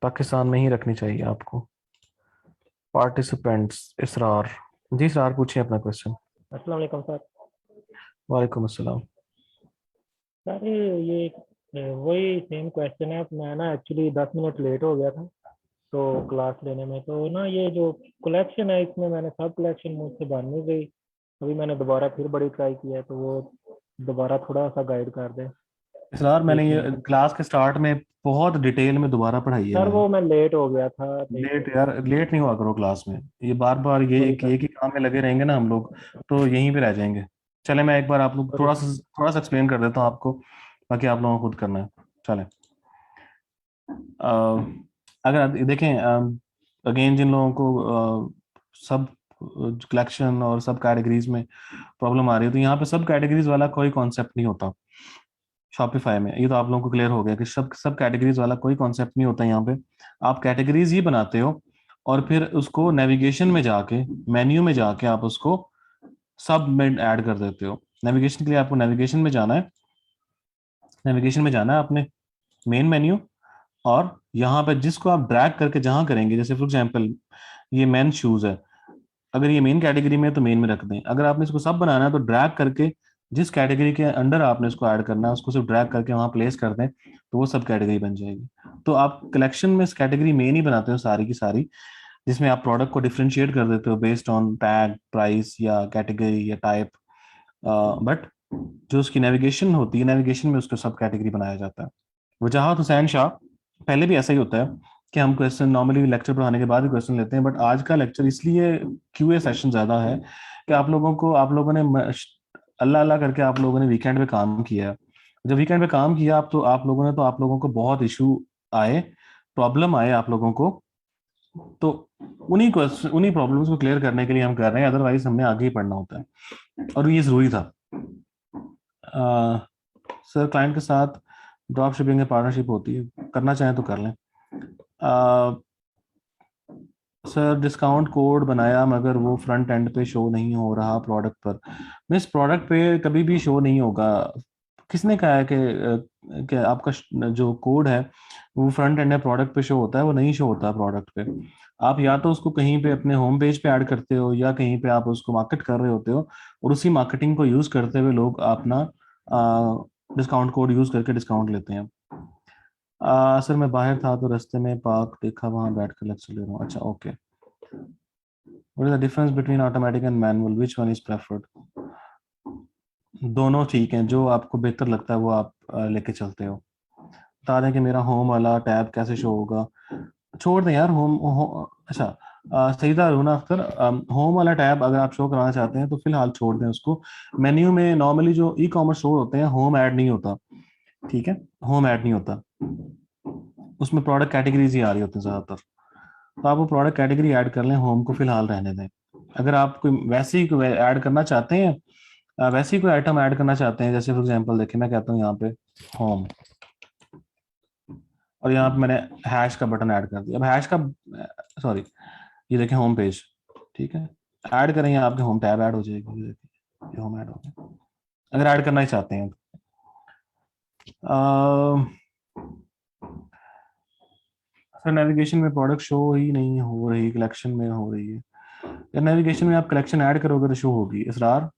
पाकिस्तान में ही रखनी चाहिए आपको। पार्टिसिपेंट्स इसरार, जी इसरार पूछिए अपना क्वेश्चन। अस्सलाम वालेकुम सर। वालेकुम अस्सलाम। सर ये वही सेम क्वेश्चन है। मैं ना एक्चुअली 10 मिनट लेट हो गया था तो क्लास लेने में, तो ना ये जो कलेक्शन है इसमें मैंने सब कलेक्शन मुझसे बन नहीं गई। अभी मैंने दोबारा फिर बड़ी ट्राई किया है, तो वो दोबारा थोड़ा सा गाइड कर दे इसरार मैंने एक ये मिनट क्लास के स्टार्ट में बहुत डिटेल में दोबारा पढ़ाई है सर मैंने। वो मैं लेट हो गया था तो लेट इसलिए। यार, लेट नहीं हुआ करो क्लास में, ये बार बार ये सॉरी सर। एक ही काम में लगे रहेंगे ना हम लोग, तो यहीं पे रह जाएंगे। चले मैं एक बार आप लोग सॉरी। थोड़ा सा एक्सप्लेन कर देता हूँ आपको, बाकी आप लोगों को खुद करना है। चले अगर आप देखें, अगेन जिन लोगों को सब कलेक्शन और सब कैटेगरीज में प्रॉब्लम आ रही है, तो यहाँ पे सब कैटेगरीज वाला कोई कॉन्सेप्ट नहीं होता शॉपिफाई में। ये तो आप लोगों को क्लियर हो गया कि सब सब कैटेगरीज वाला कोई कॉन्सेप्ट नहीं होता यहाँ पे। आप कैटेगरीज ही बनाते हो और फिर उसको नेविगेशन में जाके, मेन्यू में जाके आप उसको सब में ऐड कर देते हो। नेविगेशन के लिए आपको नेविगेशन में जाना है, नेविगेशन में जाना है आपने, मेन मेन्यू, और यहाँ पे जिसको आप ड्रैग करके जहाँ करेंगे, जैसे फॉर एग्जांपल ये मेन शूज है, अगर ये मेन कैटेगरी में है तो मेन में रख दें। अगर आपने इसको सब बनाना है तो ड्रैग करके जिस कैटेगरी के अंडर आपने इसको ऐड करना है उसको सिर्फ ड्रैग करके वहां प्लेस कर दें, तो वो सब कैटेगरी बन जाएगी। तो आप कलेक्शन में इस कैटेगरी मेन ही बनाते हो सारी की सारी, जिसमें आप प्रोडक्ट को डिफरेंशिएट कर देते हो बेस्ड ऑन टैग, प्राइस या कैटेगरी या टाइप। बट जो उसकी नेविगेशन होती है, नेविगेशन में उसको सब कैटेगरी बनाया जाता है। वजाहत हुसैन शाह, पहले भी ऐसा ही होता है कि हम क्वेश्चन नॉर्मली लेक्चर पढ़ाने के बाद ही क्वेश्चन लेते हैं, बट आज का लेक्चर इसलिए क्यूए सेशन ज्यादा है कि आप लोगों ने अल्लाह अल्लाह करके आप लोगों ने वीकेंड पे काम किया। जब वीकेंड पे काम किया आप लोगों को बहुत इशू आए, प्रॉब्लम आए आप लोगों को, तो उन्हीं प्रॉब्लम्स को क्लियर करने के लिए हम कर रहे हैं, अदरवाइज हमने आगे ही पढ़ना होता है और ये जरूरी था। सर क्लाइंट के साथ ड्रॉप शिपिंग में पार्टनरशिप होती है, करना चाहें तो कर लें। सर डिस्काउंट कोड बनाया मगर वो फ्रंट एंड पे शो नहीं हो रहा प्रोडक्ट पर। मिस प्रोडक्ट पे कभी भी शो नहीं होगा। किसने कहा है कि आपका जो कोड है वो फ्रंट एंड है प्रोडक्ट पे शो होता है? वो नहीं शो होता प्रोडक्ट पे। आप या तो उसको कहीं पे अपने होम पेज पे ऐड करते हो या कहीं पे आप उसको मार्केट कर रहे होते हो, और उसी मार्केटिंग को यूज करते हुए लोग अपना डिस्काउंट कोड यूज करके डिस्काउंट लेते हैं। सर मैं बाहर था तो रास्ते में पार्क देखा, वहां बैठ कर लेक्चर ले रहा हूँ, अच्छा okay. What is the difference between automatic and manual, which one is preferred? दोनों ठीक हैं, जो आपको बेहतर लगता है वो आप लेके चलते हो। बता दें कि मेरा होम वाला टैब कैसे शो होगा? छोड़ दें यार अच्छा, सईदा रुना अख्तर, होम वाला टैब अगर आप शो कराना चाहते हैं तो फिलहाल छोड़ दें उसको। मेन्यू में नॉर्मली जो ई कॉमर्स स्टोर होते हैं होम ऐड नहीं होता, ठीक है, होम ऐड नहीं होता, उसमें प्रोडक्ट कैटेगरीज ही आ रही होती हैं ज्यादातर। तो आप वो प्रोडक्ट कैटेगरी ऐड कर लें, होम को फिलहाल रहने दें। अगर आप कोई वैसे ही कोई ऐड करना चाहते हैं, वैसे ही कोई आइटम ऐड करना चाहते हैं, जैसे फॉर एग्जांपल देखिए मैं कहता हूँ यहाँ पे होम, और यहाँ पे मैंने हैश का बटन ऐड कर दिया। अब हैश का, सॉरी, ये देखें होम पेज, ठीक है, ऐड करेंगे आपके होम टैब ऐड हो जाएगी, ये देखिए ये होम ऐड हो गया, अगर ऐड करना ही चाहते हैं। सर नेविगेशन में प्रोडक्ट शो ही नहीं हो रही, कलेक्शन में हो रही है। नेविगेशन में आप कलेक्शन ऐड करोगे तो शो होगी। इसरार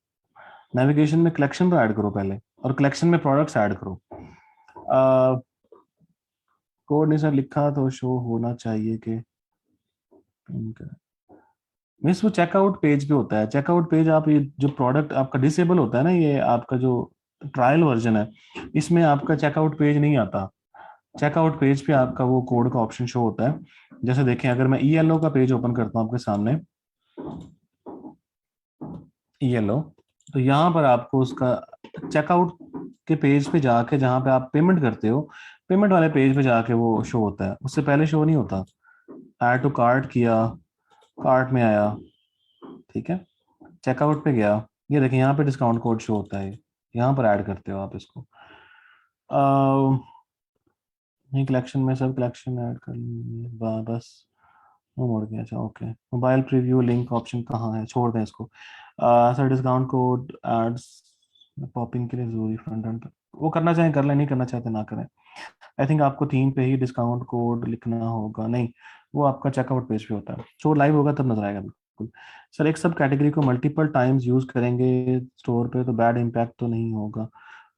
नेविगेशन में कलेक्शन तो ऐड करो पहले। और कलेक्शन में प्रोडक्ट्स ऐड करो। कोड नहीं सर लिखा तो शो होना चाहिए कि मीन्स वो चेकआउट पेज पे होता है। चेकआउट पेज आप ये जो प्रोडक्ट आपका डिसेबल होता है ना, ये आपका जो ट्रायल वर्जन है, इसमें आपका चेकआउट पेज नहीं आता। चेकआउट पेज पे आपका वो कोड का ऑप्शन शो होता है। जैसे देखें, अगर मैं ईएलओ का पेज ओपन करता हूँ आपके सामने, ईएलओ, तो यहाँ पर आपको उसका चेकआउट के पेज पे जाके, जहाँ पे आप पेमेंट करते हो, पेमेंट वाले पेज पे जाके वो शो होता है, उससे पहले शो नहीं होता। ऐड टू कार्ट किया, कार्ट में आया, ठीक है, चेकआउट पे गया, ये देखिए यहाँ पे डिस्काउंट कोड शो होता है, यहाँ पर ऐड करते हो आप इसको। नहीं, कलेक्शन में सब कलेक्शन ऐड कर लेंगे, बस वो मुड़ गया। अच्छा okay, mobile preview link option कहाँ है, छोड़ दें इसको। Sir discount code ads popping के लिए जरूरी फ्रंट एंड, वो करना चाहें कर लें, नहीं करना चाहते ना करें। आई थिंक आपको थीम पे ही डिस्काउंट कोड लिखना होगा, नहीं, वो आपका चेकआउट पेज पे होता है, जो लाइव होगा तब नजर आएगा बिल्कुल। सर एक सब कैटेगरी को मल्टीपल टाइम्स यूज करेंगे स्टोर पे तो बैड इम्पैक्ट तो नहीं होगा?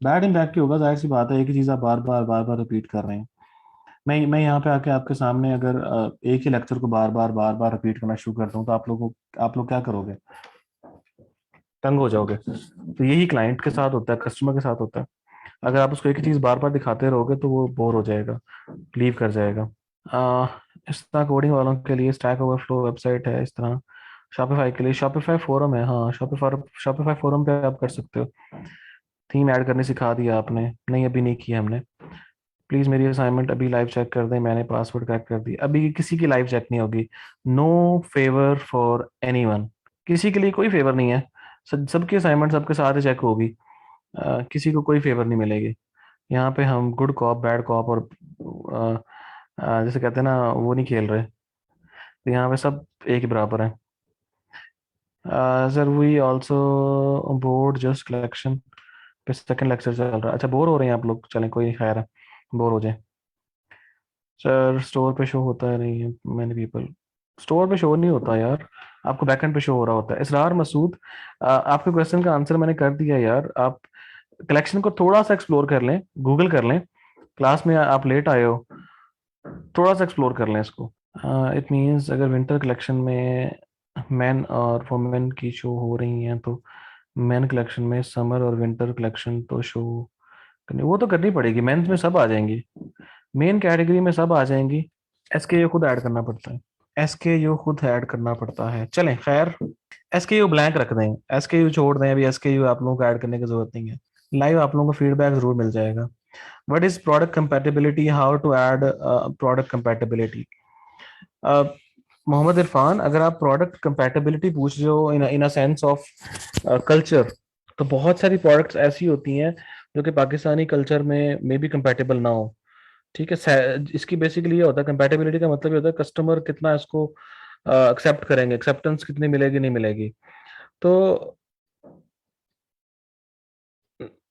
बैड इम्पैक्ट ही होगा, जाहिर सी बात है, एक ही चीज़ आप बार बार रिपीट कर रहे हैं। मैं यहाँ पे आके आपके सामने अगर एक ही लेक्चर को बार बार रिपीट करना शुरू करता हूँ तो आप लोग क्या करोगे? तंग हो जाओगे। तो यही क्लाइंट के साथ होता है, कस्टमर के साथ होता है। अगर आप उसको एक ही चीज बार बार दिखाते रहोगे तो वो बोर हो जाएगा, लीव कर जाएगा। आ, इस तरह कोडिंग वालों के लिए स्टैक ओवरफ्लो वेबसाइट है, इस तरह शॉपिफाई के लिए शॉपिफाई फोरम है। हाँ, शॉपिफाई शॉपिफाई फोरम पे आप कर सकते हो। थीम ऐड करनी सिखा दिया आपने? नहीं, अभी नहीं किया हमने। प्लीज मेरी असाइनमेंट अभी लाइव चेक कर दें, मैंने पासवर्ड क्रैक कर दी। अभी किसी की लाइव चेक नहीं होगी। नो फेवर फॉर एनीवन, किसी के लिए कोई फेवर नहीं है। सबकी असाइनमेंट सबके साथ ही चेक होगी। किसी को कोई फेवर नहीं मिलेगी। यहाँ पे हम गुड कॉप बैड कॉप और जैसे कहते हैं ना, वो नहीं खेल रहे। तो यहाँ पे सब एक ही बराबर है। Sir we also board just collection पे सेकंड लेक्चर चल रहा है। अच्छा, बोर हो रहे हैं आप लोग, चलें कोई खैर है, बोर हो जाए। सर स्टोर पे शो होता है नहीं है, मैनी पीपल, स्टोर पे शो नहीं होता यार, आपको बैकएंड पे शो हो रहा होता है। इसरार मसूद, आपके क्वेश्चन का आंसर मैंने कर दिया यार। आप कलेक्शन को थोड़ा सा एक्सप्लोर कर लें, गूगल कर लें, क्लास में आप लेट आए हो, थोड़ा सा एक्सप्लोर कर लें इसको। इट मीन्स अगर विंटर कलेक्शन में मैन और वुमेन की शो हो रही हैं तो मैन कलेक्शन में समर और विंटर कलेक्शन तो शो करनी, वो तो करनी पड़ेगी। मेंस में सब आ जाएंगी, मेन कैटेगरी में सब आ जाएंगी। एसकेयू खुद ऐड करना पड़ता है, एसकेयू खुद ऐड करना पड़ता है। चलें खैर, एसकेयू ब्लैंक रख दें, एसकेयू छोड़ दें, अभी एसकेयू आप लोगों को ऐड करने की जरूरत नहीं है। लाइव आप लोगों को फीडबैक जरूर मिल जाएगा। What is product compatibility, how to add product compatibility? Mohammad Irfan, अगर आप प्रोडक्ट कंपैटिबिलिटी पूछ रहे हो in a sense of culture, तो बहुत सारी प्रोडक्ट्स ऐसी होती हैं जो कि पाकिस्तानी कल्चर में मे बी कंपैटिबल ना हो। ठीक है, इसकी बेसिकली ये होता है, कंपैटिबिलिटी का मतलब ये होता है कस्टमर कितना इसको एक्सेप्ट करेंगे, एक्सेप्टेंस कितनी मिलेगी नहीं मिलेगी। तो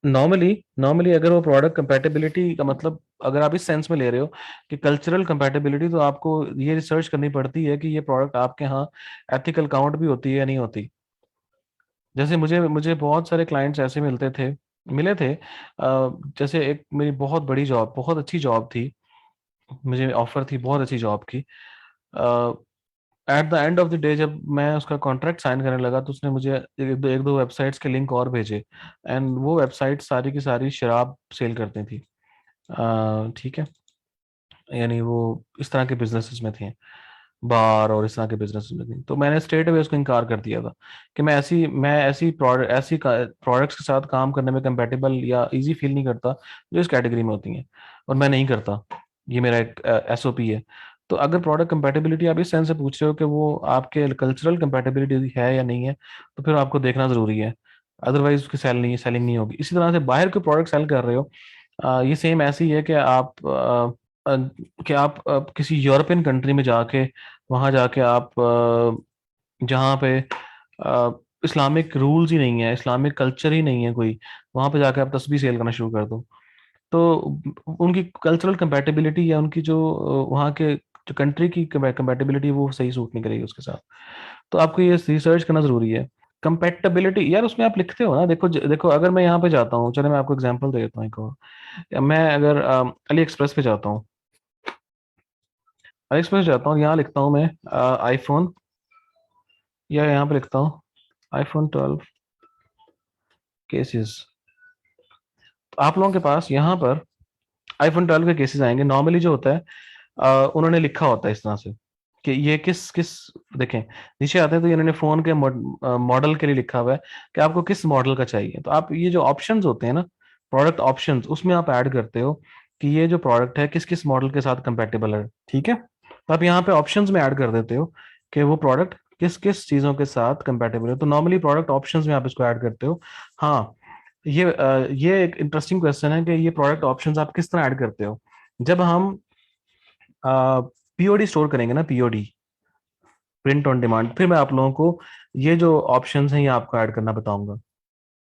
नॉर्मली नॉर्मली अगर वो प्रोडक्ट कंपैटिबिलिटी का मतलब अगर आप इस सेंस में ले रहे हो कि कल्चरल कंपैटिबिलिटी, तो आपको ये रिसर्च करनी पड़ती है कि ये प्रोडक्ट आपके यहाँ एथिकल काउंट भी होती है या नहीं होती। जैसे मुझे मुझे बहुत सारे क्लाइंट्स ऐसे मिले थे। जैसे एक मेरी बहुत बड़ी जॉब, बहुत अच्छी जॉब थी, मुझे ऑफर थी बहुत अच्छी जॉब की। At the end of the day जब मैं उसका कॉन्ट्रैक्ट साइन करने लगा तो उसने मुझे एक दो वेबसाइट्स के लिंक और भेजे, एंड वो वेबसाइट सारी की सारी शराब सेल करती थी। ठीक है, यानी वो इस तरह के बिजनेसेस में थे, बार और इस तरह के बिजनेस में थी। तो मैंने स्ट्रेट अवे उसको इनकार कर दिया था कि ऐसी प्रोडक्ट्स के साथ काम करने में कंपेटेबल या इजी फील नहीं करता जो इस कैटेगरी में होती हैं, और मैं नहीं करता। ये मेरा एक एसओपी है। तो अगर प्रोडक्ट कंपेटेबिलिटी आप इस सेंस से पूछ रहे हो कि वो आपके कल्चरल कंपेटेबिलिटी है या नहीं है, तो फिर आपको देखना जरूरी है, अदरवाइज उसकी सेलिंग नहीं होगी। इसी तरह से बाहर के प्रोडक्ट सेल कर रहे हो, ये सेम ऐसी ही है कि अ, आप किसी यूरोपियन कंट्री में जाके, वहां जाके आप जहाँ पे इस्लामिक रूल्स ही नहीं है, इस्लामिक कल्चर ही नहीं है कोई, वहां पे जाके आप तस्बीह सेल करना शुरू कर दो, तो उनकी कल्चरल कंपैटिबिलिटी या उनकी जो वहाँ के जो कंट्री की कंपैटिबिलिटी वो सही सूट नहीं करेगी उसके साथ। तो आपको ये रिसर्च करना जरूरी है। कंपेटेबिलिटी यार उसमें आप लिखते हो ना, देखो देखो अगर मैं यहाँ पे जाता हूँ, चलो मैं आपको एग्जांपल दे देता हूँ एक और। या मैं अगर अली एक्सप्रेस पे जाता हूँ, अली एक्सप्रेस जाता हूँ, यहाँ लिखता हूँ मैं आईफोन, या यहाँ पे लिखता हूँ iPhone 12 केसेस। आप लोगों के पास यहाँ पर iPhone 12 के केसेस आएंगे। नॉर्मली जो होता है उन्होंने लिखा होता है इस तरह से कि ये किस किस, देखें नीचे आते हैं तो इन्होंने फोन के मॉडल के लिए लिखा हुआ है कि आपको किस मॉडल का चाहिए। तो आप ये जो ऑप्शंस होते हैं ना, प्रोडक्ट ऑप्शंस, उसमें आप ऐड करते हो कि ये जो प्रोडक्ट है किस किस मॉडल के साथ कंपेटेबल है, ठीक है। तो आप यहाँ पे ऑप्शंस में ऐड कर देते हो कि वो प्रोडक्ट किस किस चीज़ों के साथ कंपेटेबल है। तो नॉर्मली प्रोडक्ट ऑप्शंस में आप इसको ऐड करते हो। हाँ, ये एक इंटरेस्टिंग क्वेश्चन है कि ये प्रोडक्ट ऑप्शंस आप किस तरह ऐड करते हो। जब हम पीओडी स्टोर करेंगे ना, पीओडी, प्रिंट ऑन डिमांड, फिर मैं आप लोगों को ये जो ऑप्शंस हैं ये आपको ऐड करना बताऊंगा,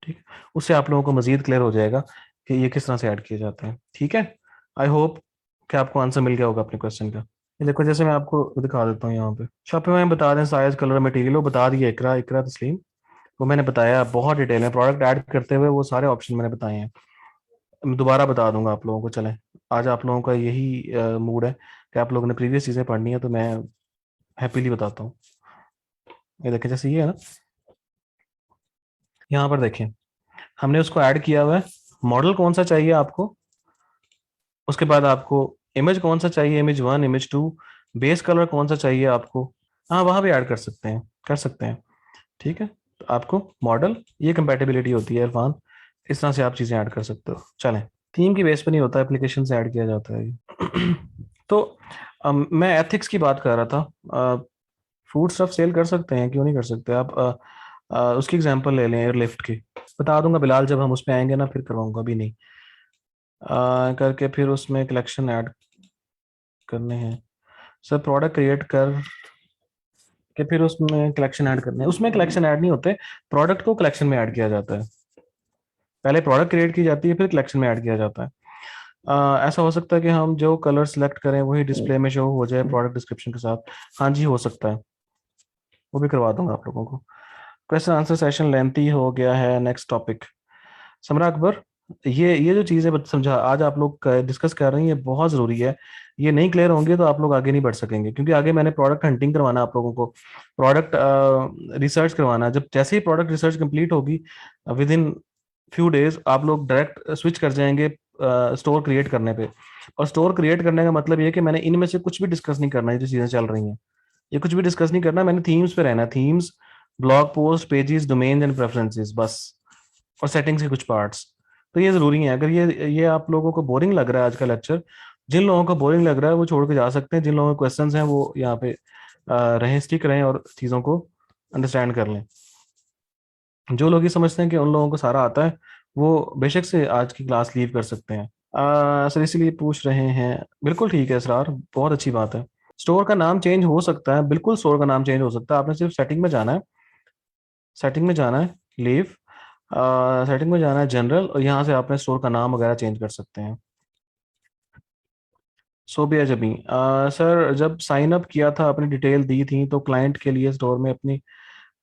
ठीक है। उससे आप लोगों को मजीद क्लियर हो जाएगा कि ये किस तरह से ऐड किए जाते हैं, ठीक है। आई होप कि आपको आंसर मिल गया होगा अपने क्वेश्चन का। ये देखो जैसे मैं आपको दिखा देता हूँ यहाँ पे शॉप में बता दें साइज कलर मटेरियल, वो बता दिया इकरा, इकरा तस्लीम, वो मैंने बताया बहुत डिटेल में प्रोडक्ट ऐड करते हुए, वो सारे ऑप्शन मैंने बताए हैं। मैं दोबारा बता दूंगा आप लोगों को। चलें, आज आप लोगों का यही मूड है कि आप लोगों ने प्रीवियस चीज़ें पढ़नी है, तो मैं हैप्पीली बताता हूँ। ये देखें जैसे ये है ना, यहाँ पर देखें हमने उसको ऐड किया हुआ है। मॉडल कौन सा चाहिए आपको, उसके बाद आपको इमेज कौन सा चाहिए, इमेज 1, इमेज 2, बेस कलर कौन सा चाहिए आपको, हाँ वहाँ भी ऐड कर सकते हैं, कर सकते हैं, ठीक है। तो आपको मॉडल, ये कंपैटिबिलिटी होती है इरफान, इस तरह से आप चीज़ें ऐड कर सकते हो। चलें, थीम की बेस पे नहीं होता, एप्लीकेशन से ऐड किया जाता है ये। तो मैं एथिक्स की बात कर रहा था। फूड स्टफ सेल कर सकते हैं, क्यों नहीं कर सकते आप। उसकी एग्जांपल ले लें एयरलिफ्ट की, बता दूंगा बिलाल जब हम उस पे आएंगे ना, फिर करवाऊंगा, अभी नहीं। करके फिर उसमें कलेक्शन ऐड करने हैं, सब प्रोडक्ट क्रिएट कर के फिर उसमें कलेक्शन ऐड करने हैं। उसमें कलेक्शन ऐड नहीं होते, प्रोडक्ट को कलेक्शन में ऐड किया जाता है। पहले प्रोडक्ट क्रिएट की जाती है, फिर कलेक्शन में ऐड किया जाता है। ऐसा हो सकता है कि हम जो कलर सेलेक्ट करें वही डिस्प्ले में शो हो जाए प्रोडक्ट डिस्क्रिप्शन के साथ। हाँ जी, हो सकता है, वो भी करवा दूंगा आप लोगों को। क्वेश्चन आंसर सेशन लेंथी हो गया है, नेक्स्ट टॉपिक। समरा अकबर, ये जो चीज़ें समझा आज आप लोग डिस्कस कर रही हैं, ये बहुत ज़रूरी है। ये नहीं क्लियर होंगे तो आप लोग आगे नहीं बढ़ सकेंगे, क्योंकि आगे मैंने प्रोडक्ट हंटिंग करवाना है आप लोगों को, प्रोडक्ट रिसर्च करवाना है। जब जैसे ही प्रोडक्ट रिसर्च कंप्लीट होगी, विद इन फ्यू डेज आप लोग डायरेक्ट स्विच कर जाएंगे स्टोर क्रिएट करने पे। और स्टोर क्रिएट करने का मतलब ये है कि मैंने इनमें से कुछ भी डिस्कस नहीं करना है, जो चीज़ें चल रही हैं ये कुछ भी डिस्कस नहीं करना, मैंने थीम्स पे रहना है। Themes, blog post, pages, domain and preferences, बस, और सेटिंग्स के कुछ पार्ट्स। तो ये जरूरी है। अगर ये आप लोगों को बोरिंग लग रहा है आज का लेक्चर, जिन लोगों को बोरिंग लग रहा है वो छोड़ के जा सकते हैं, जिन लोगों के क्वेश्चंस हैं वो यहाँ पे रहें, स्टिक रहें और चीज़ों को अंडरस्टैंड कर लें। जो लोग ये समझते हैं कि उन लोगों को सारा आता है, वो बेशक से आज की क्लास लीव कर सकते हैं। सर इसीलिए पूछ रहे हैं, बिल्कुल ठीक है इसरार, बहुत अच्छी बात है। स्टोर का नाम चेंज हो सकता है, बिल्कुल स्टोर का नाम चेंज हो सकता है। आपने सिर्फ सेटिंग में जाना है, सेटिंग में जाना है, लीव, सेटिंग में जाना है जनरल, और यहाँ से आपने स्टोर का नाम वगैरह चेंज कर सकते हैं। सोबिया जबी, सर जब साइन अप किया था अपनी डिटेल दी थी तो क्लाइंट के लिए स्टोर में अपनी,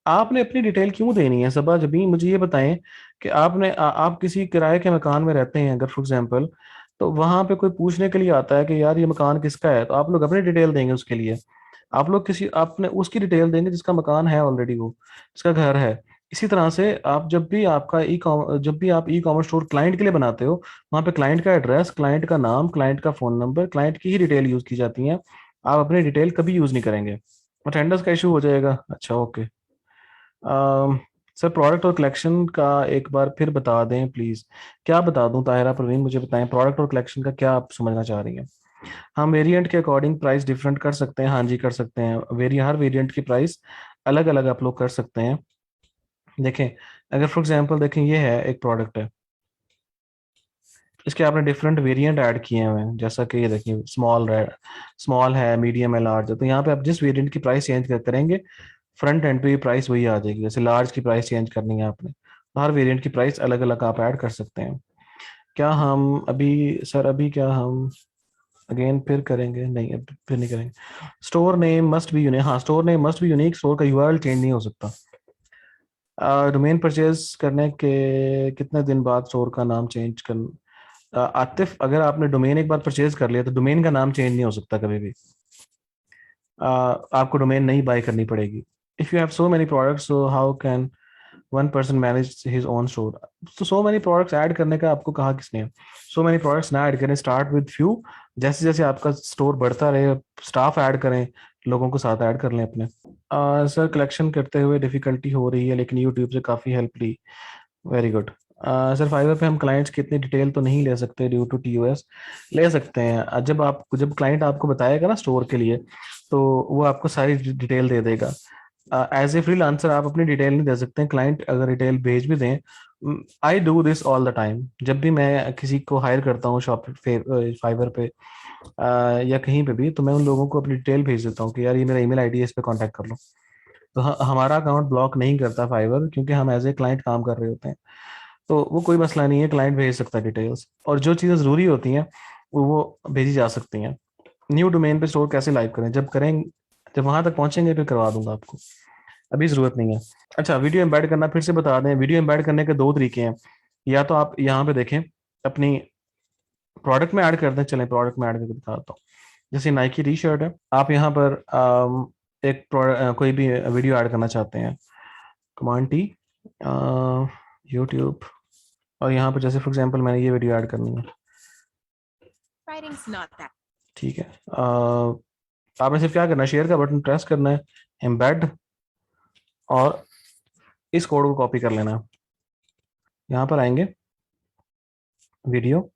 आपने अपनी डिटेल क्यों देनी है सबा जबी, मुझे ये बताएं कि आप किसी किराए के मकान में रहते हैं अगर फॉर एग्जांपल, तो वहां पे कोई पूछने के लिए आता है कि यार ये मकान किसका है, तो आप लोग अपनी डिटेल देंगे उसके लिए। आप लोग किसी आपने उसकी डिटेल देंगे जिसका मकान है ऑलरेडी, वो जिसका घर है। इसी तरह से आप जब भी आप ई कॉमर्स स्टोर क्लाइंट के लिए बनाते हो, वहाँ पे क्लाइंट का एड्रेस, क्लाइंट का नाम, क्लाइंट का फोन नंबर, क्लाइंट की ही डिटेल यूज की जाती है। आप अपनी डिटेल कभी यूज नहीं करेंगे, अटेंडेंस का इशू हो जाएगा। अच्छा ओके। सर प्रोडक्ट और कलेक्शन का एक बार फिर बता दें प्लीज। क्या बता दूं ताहिरा प्रवीण, मुझे बताएं प्रोडक्ट और कलेक्शन का क्या आप समझना चाह रही हैं। हम वेरिएंट के अकॉर्डिंग प्राइस डिफरेंट कर सकते हैं, हाँ जी कर सकते हैं। हर वेरिएंट की प्राइस अलग अलग आप लोग कर सकते हैं। देखें, अगर फॉर एग्जांपल देखें ये है एक प्रोडक्ट है, इसके आपने डिफरेंट वेरिएंट ऐड किए हुए हैं, जैसा कि ये देखिए स्मॉल है, मीडियम है, लार्ज है। तो यहाँ पे आप जिस वेरिएंट की प्राइस चेंज करेंगे, फ्रंट एंड पे भी प्राइस वही आ जाएगी। जैसे लार्ज की प्राइस चेंज करनी है आपने, तो हर वेरिएंट की प्राइस अलग अलग आप ऐड कर सकते हैं। क्या हम अभी, सर अभी क्या हम अगेन फिर करेंगे, नहीं अब फिर नहीं करेंगे। Store name must be unique, हाँ store name must be unique, store का यूआरएल चेंज नहीं हो सकता। डोमेन परचेज करने के कितने दिन बाद स्टोर का नाम चेंज कर आतिफ, अगर आपने डोमेन एक बार परचेज कर लिया तो डोमेन का नाम चेंज नहीं हो सकता कभी भी। आपको डोमेन नहीं बाय करनी पड़ेगी। If you have so many products, so how can one person manage his own store. तो सो मेनी प्रोडक्ट्स ऐड करने का आपको कहा किसने? सो मेनी प्रोडक्ट्स ना ऐड करें, स्टार्ट विद फ्यू। जैसे जैसे आपका स्टोर बढ़ता रहे, स्टाफ ऐड करें, लोगों को साथ ऐड कर लें अपने। सर कलेक्शन करते हुए डिफिकल्टी हो रही है लेकिन यूट्यूब से काफ़ी हेल्प ली। Very good. सर फाइवर पे हम क्लाइंट्स की इतनी डिटेल तो नहीं ले सकते ड्यू टू टीओएस। ले सकते हैं। जब क्लाइंट आपको बताएगा ना स्टोर के लिए, तो वो आपको सारी डिटेल दे देगा। एज ए फ्रीलांसर आप अपनी डिटेल नहीं दे सकते हैं, क्लाइंट अगर डिटेल भेज भी दें। I do this all the time. जब भी मैं किसी को हायर करता हूँ शॉप फाइवर पे या कहीं पे भी, तो मैं उन लोगों को अपनी डिटेल भेज देता हूँ कि यार ये मेरा ईमेल आईडी है, इस पे कांटेक्ट कर लो। तो हमारा अकाउंट ब्लॉक नहीं करता फाइवर, क्योंकि हम एज ए क्लाइंट काम कर रहे होते हैं। तो वो कोई मसला नहीं है, क्लाइंट भेज सकता है डिटेल्स, और जो चीज़ें ज़रूरी होती हैं वो भेजी जा सकती हैं। न्यू डोमेन पे स्टोर कैसे लाइव करें? जब वहां तक पहुंचेंगे फिर करवा दूंगा आपको, अभी ज़रूरत नहीं है। अच्छा, वीडियो एम्बेड करना फिर से बता दें। वीडियो एम्बेड करने के दो तरीके हैं। या तो आप यहाँ पे देखें, अपनी प्रोडक्ट में ऐड कर दें। चलें प्रोडक्ट में ऐड करके दिखाता हूँ। जैसे नाइकी टी शर्ट है, आप यहाँ पर कोई भी वीडियो ऐड करना चाहते हैं, कमांड टी, यूट्यूब, और यहाँ पर जैसे फॉर एग्जांपल मैंने ये वीडियो ऐड करनी है। Writing's not that. ठीक है। आपने सिर्फ क्या करना है, शेयर का बटन प्रेस करना है, एम्बेड, और इस कोड को कॉपी कर लेना है। यहाँ पर आएंगे, वीडियो।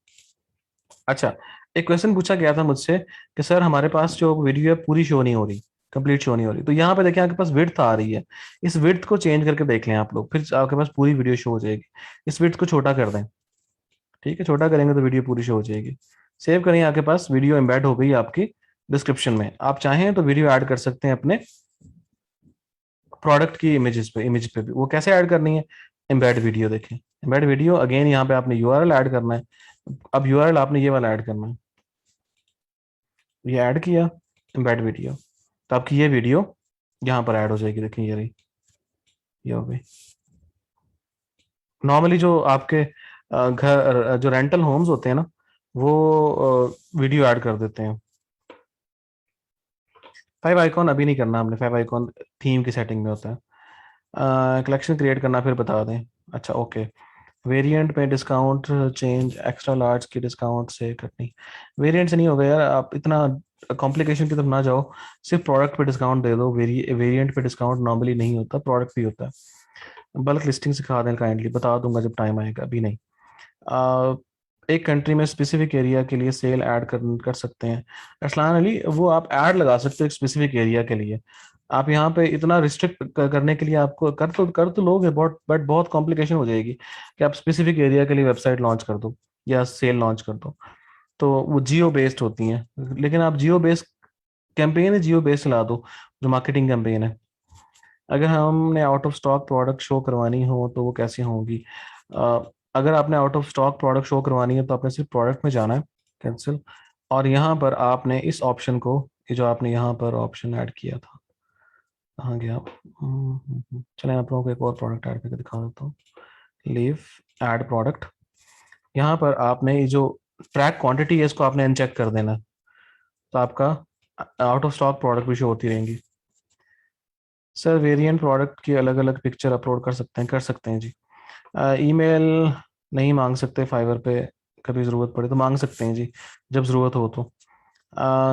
अच्छा, एक क्वेश्चन पूछा गया था मुझसे कि सर हमारे पास जो वीडियो है पूरी शो नहीं हो रही, कंप्लीट शो नहीं हो रही। तो यहाँ पे देखें आपके पास विड्थ आ रही है, इस विड्थ को चेंज करके देख लें आप लोग, फिर आपके पास पूरी वीडियो शो हो जाएगी। इस विड्थ को छोटा कर दें। ठीक है, छोटा करेंगे तो वीडियो पूरी शो हो जाएगी। सेव करें, आपके पास वीडियो एम्बेड हो गई आपकी डिस्क्रिप्शन में। आप चाहें तो वीडियो ऐड कर सकते हैं अपने प्रोडक्ट की इमेज पे भी। वो कैसे ऐड करनी है? एम्बेड वीडियो देखें, एम्बेड वीडियो, अगेन यहाँ पे आपने यूआरएल ऐड करना है। अब यूआरएल आपने ये वाला ऐड करना है, ये ऐड किया, एम्बेड वीडियो, तो आपकी ये वीडियो यहाँ पर ऐड हो जाएगी। देखें ये रही, ये हो गई। नॉर्मली जो आपके घर जो रेंटल होम्स होते हैं ना, वो वीडियो ऐड कर देते हैं। फाइव आइकॉन अभी नहीं करना हमने, फाइव आइकॉन थीम की सेटिंग में होता है। कलेक्शन क्रिएट करना फिर बता दें। अच्छा ओके, वेरिएंट में डिस्काउंट चेंज, एक्स्ट्रा लार्ज की डिस्काउंट से कटनी। वेरिएंट से नहीं होगा यार, आप इतना कॉम्प्लिकेशन की तरफ ना जाओ। सिर्फ प्रोडक्ट पे डिस्काउंट दे दो। वेरिएंट पे डिस्काउंट नॉर्मली नहीं होता, प्रोडक्ट पे होता है। बल्क लिस्टिंग सिखा दें काइंडली, बता दूंगा जब टाइम आएगा, अभी नहीं। एक कंट्री में स्पेसिफिक एरिया के लिए सेल ऐड कर सकते हैं। अरसलान अली, वो आप ऐड लगा सकते हो एक स्पेसिफिक एरिया के लिए। आप यहाँ पे इतना रिस्ट्रिक्ट करने के लिए आपको कर तो लोगे बहुत, बट बहुत कॉम्प्लिकेशन हो जाएगी कि आप स्पेसिफिक एरिया के लिए वेबसाइट लॉन्च कर दो या सेल लॉन्च कर दो। तो वो जियो बेस्ड होती हैं, लेकिन आप जियो बेस्ड कैंपेन है, जियो बेस्ड चला दो जो मार्केटिंग कैंपेन है। अगर हमने out of stock product show करवानी हो तो वो कैसे होंगी? अ, अगर आपने out of stock product show करवानी है तो आपने सिर्फ प्रोडक्ट में जाना है, कैंसिल, और यहाँ पर आपने इस ऑप्शन को, ये जो आपने यहाँ पर ऑप्शन ऐड किया था, कहाँ गया? चलें आप लोगों को एक और प्रोडक्ट ऐड करके दिखा देता हूँ। Leave, add product. यहाँ पर आपने ये जो ट्रैक क्वांटिटी है इसको आपने अनचेक कर देना है, तो आपका आउट ऑफ स्टॉक प्रोडक्ट भी शो होती रहेंगी। सर वेरिएंट प्रोडक्ट की अलग अलग पिक्चर अपलोड कर सकते हैं जी। ईमेल नहीं मांग सकते फाइवर पे, कभी ज़रूरत पड़े तो मांग सकते हैं जी, जब ज़रूरत हो तो।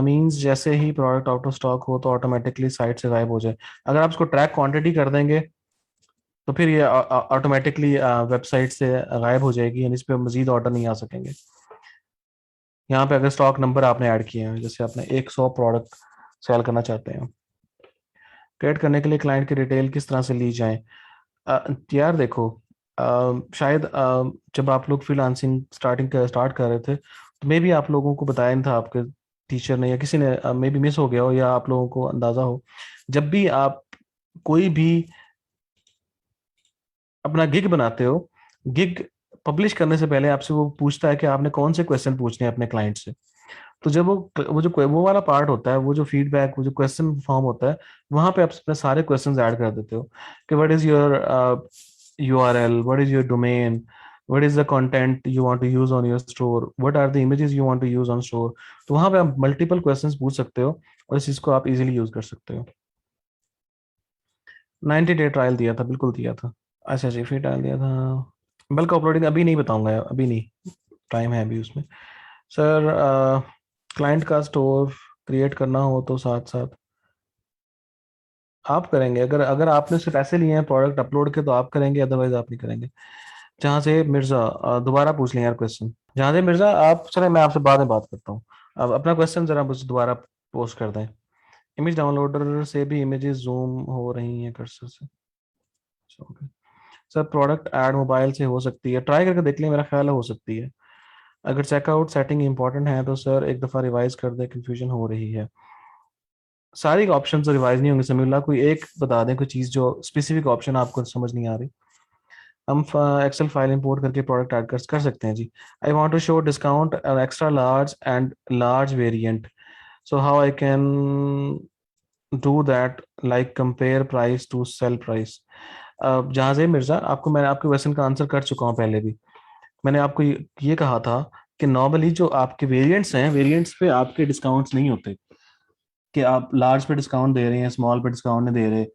मींस जैसे ही प्रोडक्ट आउट ऑफ स्टॉक हो तो ऑटोमेटिकली साइट से गायब हो जाए। अगर आप इसको ट्रैक क्वांटिटी कर देंगे तो फिर ये ऑटोमेटिकली वेबसाइट से गायब हो जाएगी, यानी इस पर मजीद ऑर्डर नहीं आ सकेंगे। यहाँ पे अगर स्टॉक नंबर आपने ऐड किए हैं, जैसे आपने 100 प्रोडक्ट सेल करना चाहते हैं, क्रिएट करने के लिए क्लाइंट की डिटेल किस तरह से ली जाए? यार देखो, शायद जब आप लोग फ्रीलांसिंग स्टार्ट कर रहे थे तो मे भी आप लोगों को बताया नहीं था आपके टीचर ने, या किसी ने मे भी मिस हो गया हो, या आप लोगों को अंदाजा हो। जब भी आप कोई भी अपना गिग बनाते हो, गिग पब्लिश करने से पहले आपसे वो पूछता है कि आपने कौन से क्वेश्चन पूछने हैं अपने क्लाइंट से। तो जब वो वाला पार्ट होता है, वो जो फीडबैक, वो जो क्वेश्चन फॉर्म होता है, वहां पे आप अपने सारे क्वेश्चंस ऐड कर देते हो कि what is your URL, what is your domain, what is the content you want to use on your store, what are the images you want to use on store. तो वहां पे आप multiple questions पूछ सकते हो और इस चीज को आप इजीली यूज कर सकते हो। 90 डे ट्रायल दिया था, बिल्कुल दिया था। अच्छा जी, फ्री ट्रायल दिया था। बल्क अपलोडिंग अभी नहीं बताऊंगा यार, अभी नहीं, टाइम है अभी उसमें। सर क्लाइंट का स्टोर क्रिएट करना हो तो साथ साथ आप करेंगे, अगर अगर आपने सिर्फ पैसे लिए हैं प्रोडक्ट अपलोड के तो आप करेंगे, अदरवाइज आप नहीं करेंगे। जहाँ से मिर्जा दोबारा पूछ लें यार क्वेश्चन, जहाँ से मिर्जा आप, चले मैं आपसे बाद में बात करता हूँ। अब अपना क्वेश्चन जरा मुझे दोबारा पोस्ट कर दें। इमेज डाउनलोडर से भी इमेजेस जूम हो रही हैं कर्सर से। Okay sir, product add mobile से हो सकती है, ट्राई करके देख लें, मेरा ख्याल है हो सकती है। अगर चेकआउट सेटिंग इंपॉर्टेंट है तो सर एक दफ़ा रिवाइज कर दे, कंफ्यूजन हो रही है। सारी ऑप्शन तो रिवाइज नहीं होंगे समीउल्लाह, कोई एक बता दें, कोई चीज़ जो स्पेसिफिक ऑप्शन आपको समझ नहीं आ रही। हम एक्सेल फाइल इंपोर्ट करके प्रोडक्ट ऐड कर सकते हैं जी। I want to show discount extra large and large variant, so how I can do that, like compare price to sale price. जहां से मिर्जा, आपको मैंने आपके क्वेश्चन का आंसर कर चुका हूँ पहले भी। मैंने आपको ये कहा था कि नॉर्मली जो आपके वेरिएंट्स हैं, वेरिएंट्स पे आपके डिस्काउंट्स नहीं होते, कि आप लार्ज पे डिस्काउंट दे रहे हैं, स्मॉल पे डिस्काउंट नहीं दे रहे,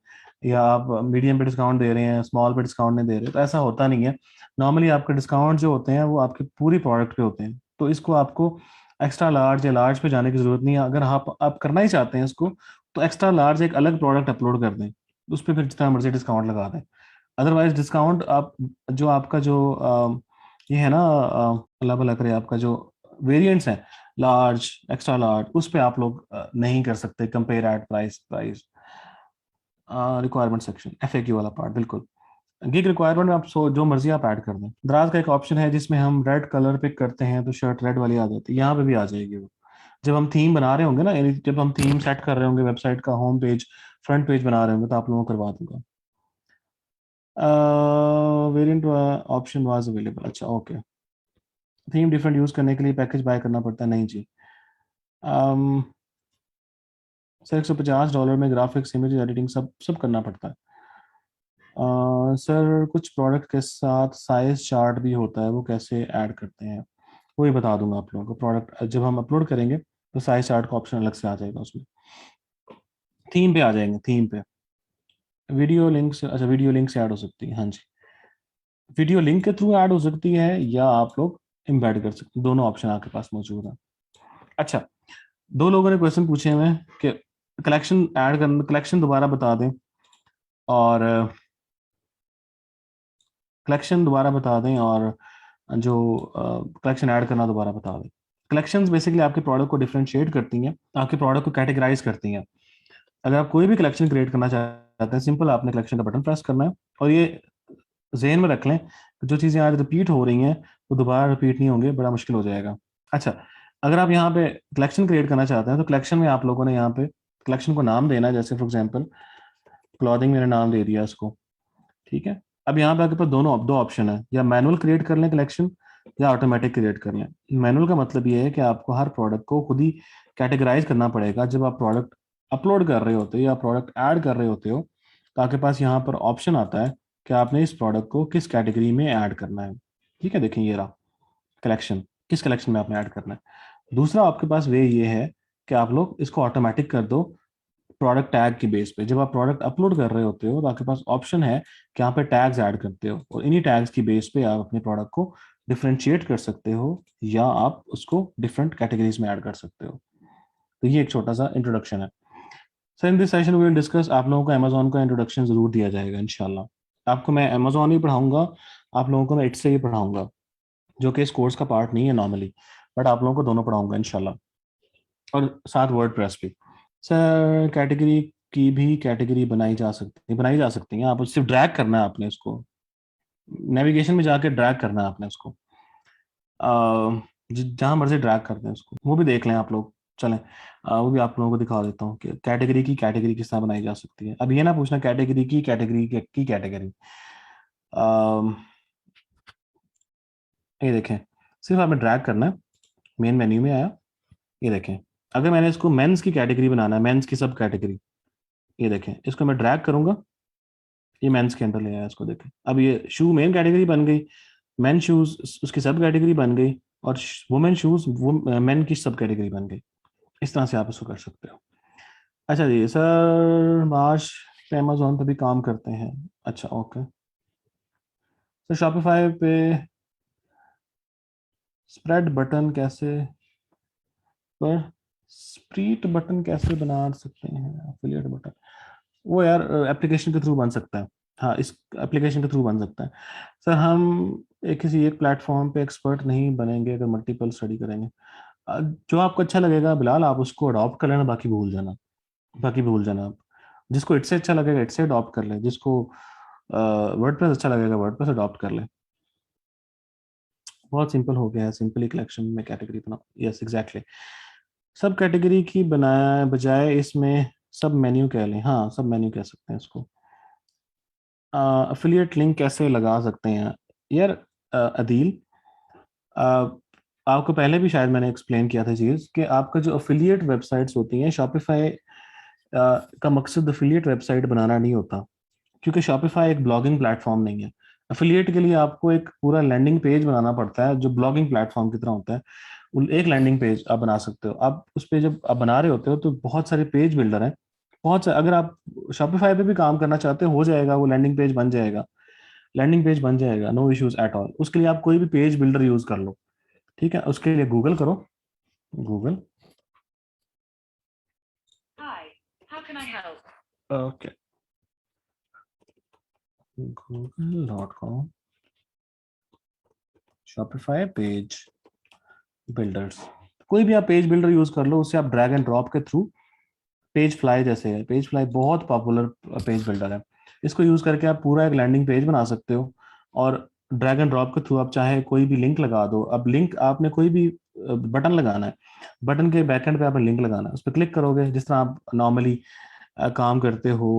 या आप मीडियम पे डिस्काउंट दे रहे हैं, स्मॉल पे डिस्काउंट नहीं दे रहे, तो ऐसा होता नहीं है। नॉर्मली आपके डिस्काउंट जो होते हैं वो आपके पूरी प्रोडक्ट पे होते हैं, तो इसको आपको एक्स्ट्रा लार्ज या लार्ज पे जाने की जरूरत नहीं है। अगर आप करना ही चाहते हैं इसको, तो एक्स्ट्रा लार्ज एक अलग प्रोडक्ट अपलोड कर दें, उस पर फिर जितना मर्जी डिस्काउंट लगा दें। अदरवाइज डिस्काउंट आप, जो आपका जो ये है ना, अल्लाह भला करे, आपका जो वेरिएंट्स हैं लार्ज एक्स्ट्रा लार्ज, उस पे आप लोग नहीं कर सकते compare at price price. Requirement section FAQ वाला पार्ट, बिल्कुल। गिग रिक्वायरमेंट में आप जो मर्जी आप ऐड कर दें। दराज का एक ऑप्शन है जिसमें हम रेड कलर पिक करते हैं तो शर्ट रेड वाली आ जाती है, यहाँ पे भी आ जाएगी वो। जब हम थीम बना रहे होंगे ना, यानी जब हम थीम सेट कर रहे होंगे, वेबसाइट का होम पेज फ्रंट पेज बना रहे होंगे, तो आप लोगों को करवा दूंगा। वेरिएंट ऑप्शन वाज अवेलेबल, अच्छा ओके। थीम डिफरेंट यूज करने के लिए पैकेज बाय करना पड़ता है, नहीं जी। सर $150 में ग्राफिक्स, इमेज एडिटिंग सब सब करना पड़ता है। सर कुछ प्रोडक्ट के साथ साइज चार्ट भी होता है, वो कैसे ऐड करते हैं? वो ही बता दूंगा आप लोगों को, प्रोडक्ट जब हम अपलोड करेंगे तो साइज चार्ट का ऑप्शन अलग से आ जाएगा उसमें। थीम पे आ जाएंगे, थीम पे। वीडियो लिंक से, अच्छा वीडियो लिंक से ऐड हो सकती है, हाँ जी। वीडियो लिंक के थ्रू ऐड हो सकती है या आप लोग एम्बेड कर सकते हैं, दोनों ऑप्शन आपके पास मौजूद है। अच्छा, दो लोगों ने क्वेश्चन पूछे हुए हैं कि कलेक्शन ऐड करना, कलेक्शन दोबारा बता दें, और कलेक्शन दोबारा बता दें, और जो कलेक्शन ऐड करना दोबारा बता दें। कलेक्शंस बेसिकली आपके प्रोडक्ट को डिफरेंशिएट करती हैं, आपके प्रोडक्ट को कैटेगराइज करती हैं। अगर आप कोई भी कलेक्शन क्रिएट करना चाहते हैं, सिंपल आपने कलेक्शन का बटन प्रेस करना है, और ये जहन में रख लें कि जो चीज़ें आज रिपीट हो रही हैं वो दोबारा रिपीट नहीं होंगे, बड़ा मुश्किल हो जाएगा। अच्छा, अगर आप यहाँ पे कलेक्शन क्रिएट करना चाहते हैं तो कलेक्शन में आप लोगों ने यहाँ पे कलेक्शन को नाम देना है, जैसे फॉर एग्जांपल क्लॉथिंग मैंने नाम दे दिया इसको, ठीक है। अब यहाँ पे आपके पास दो ऑप्शन है, या मैनुअल क्रिएट कर लें कलेक्शन, या ऑटोमेटिक क्रिएट कर लें। मैनुअल का मतलब ये है कि आपको हर प्रोडक्ट को खुद ही कैटेगराइज करना पड़ेगा जब आप प्रोडक्ट अपलोड कर रहे होते हो या प्रोडक्ट ऐड कर रहे होते हो, तो आपके पास यहाँ पर ऑप्शन आता है कि आपने इस प्रोडक्ट को किस कैटेगरी में ऐड करना है। ठीक है, देखें ये रहा कलेक्शन, किस कलेक्शन में आपने ऐड करना है। दूसरा आपके पास वे ये है कि आप लोग इसको ऑटोमेटिक कर दो प्रोडक्ट टैग की बेस पे। जब आप प्रोडक्ट अपलोड कर रहे होते हो तो आपके पास ऑप्शन है कि यहाँ पे टैग्स ऐड करते हो, और इन्हीं टैग्स की बेस पे आप अपने प्रोडक्ट को डिफरेंशिएट कर सकते हो, या आप उसको डिफरेंट कैटेगरीज में ऐड कर सकते हो। तो ये एक छोटा सा इंट्रोडक्शन है। Sir in this session we will discuss, आप लोगों को अमेजोन का इंट्रोडक्शन जरूर दिया जाएगा इंशाल्लाह। आपको मैं अमेजोन ही पढ़ाऊंगा, आप लोगों को मैं इट्स से ही पढ़ाऊंगा, जो कि इस कोर्स का पार्ट नहीं है नॉर्मली, बट आप लोगों को दोनों पढ़ाऊंगा इंशाल्लाह, और साथ वर्ड प्रेस भी। सर कैटेगरी की भी कैटेगरी बनाई जा सकती है, आप सिर्फ ड्रैग करना है आपने उसको, नेविगेशन में जाके ड्रैग करना है आपने उसको, जहाँ मर्जी ड्रैग करते हैं उसको, वो भी देख लें आप लोग। चलें, वो भी आप लोगों को दिखा देता हूँ कि कैटेगरी किस तरह बनाई जा सकती है। अब ये ना पूछना कैटेगरी की कैटेगरी। ये देखें, सिर्फ आपने ड्रैग करना है, मेन मेन्यू में आया, ये देखें, अगर मैंने इसको मेंस की कैटेगरी बनाना है, मेंस की सब कैटेगरी, ये देखें, इसको मैं ड्रैग करूंगा, ये मेंस के अंदर ले आया इसको, देखें अब ये शू मेन कैटेगरी बन गई, मेन शूज उसकी सब कैटेगरी बन गई, और वुमेन शूज वो मेन की सब कैटेगरी बन गई। इस तरह से आप इसको कर सकते हो। अच्छा जी सर, मार्च पे अमेजोन पे भी काम करते हैं, अच्छा ओके सर। शॉपिफाई पे स्प्रेड बटन कैसे, पर स्प्रीट बटन कैसे बना सकते हैं, एफिलिएट बटन, वो यार एप्लीकेशन के थ्रू बन सकता है। हाँ, इस एप्लीकेशन के थ्रू बन सकता है सर। हम एक किसी एक प्लेटफॉर्म पे एक्सपर्ट नहीं बनेंगे अगर मल्टीपल स्टडी करेंगे। जो आपको अच्छा लगेगा बिलाल आप उसको अडॉप्ट कर लेना, बाकी भूल जाना, बाकी भूल जाना आप। जिसको इससे अच्छा लगेगा इससे अडॉप्ट कर ले, जिसको वर्डप्रेस अच्छा लगेगा वर्डप्रेस अडॉप्ट कर ले। बहुत सिंपल हो गया है, सिंपली कलेक्शन में कैटेगरी बनाओ, यस एग्जैक्टली। सब कैटेगरी की बनाया बजाय इसमें सब मेन्यू कह लें, हाँ सब मेन्यू कह सकते हैं इसको। अफिलिएट लिंक कैसे लगा सकते हैं यार, अदील, अ, आपको पहले भी शायद मैंने एक्सप्लेन किया था चीज़ कि आपका जो अफिलिएट वेबसाइट्स होती हैं शॉपिफाई का मकसद अफिलिएट वेबसाइट बनाना नहीं होता, क्योंकि शॉपिफाई एक ब्लॉगिंग प्लेटफॉर्म नहीं है। अफिलिएट के लिए आपको एक पूरा लैंडिंग पेज बनाना पड़ता है जो ब्लॉगिंग प्लेटफॉर्म की तरह होता है। एक लैंडिंग पेज आप बना सकते हो, आप उस पे जब आप बना रहे होते हो तो बहुत सारे पेज बिल्डर हैं, बहुत सारे, अगर आप शॉपिफाई पे भी काम करना चाहते हो जाएगा, वो लैंडिंग पेज बन जाएगा, लैंडिंग पेज बन जाएगा, नो इश्यूज एट ऑल। उसके लिए आप कोई भी पेज बिल्डर यूज कर लो, ठीक है। उसके लिए गूगल करो, Google, Hi, how can I help? Okay, google.com Shopify page builders, कोई भी आप पेज बिल्डर यूज कर लो, उससे आप ड्रैग एंड ड्रॉप के थ्रू, पेज फ्लाई जैसे है, पेज फ्लाई बहुत पॉपुलर पेज बिल्डर है, इसको यूज करके आप पूरा एक लैंडिंग पेज बना सकते हो। और ड्रैग एंड ड्रॉप के थ्रू आप चाहे कोई भी लिंक लगा दो, अब लिंक आपने कोई भी बटन लगाना है, बटन के बैकएंड पे आपने लिंक लगाना है, उस पर क्लिक करोगे जिस तरह आप नॉर्मली काम करते हो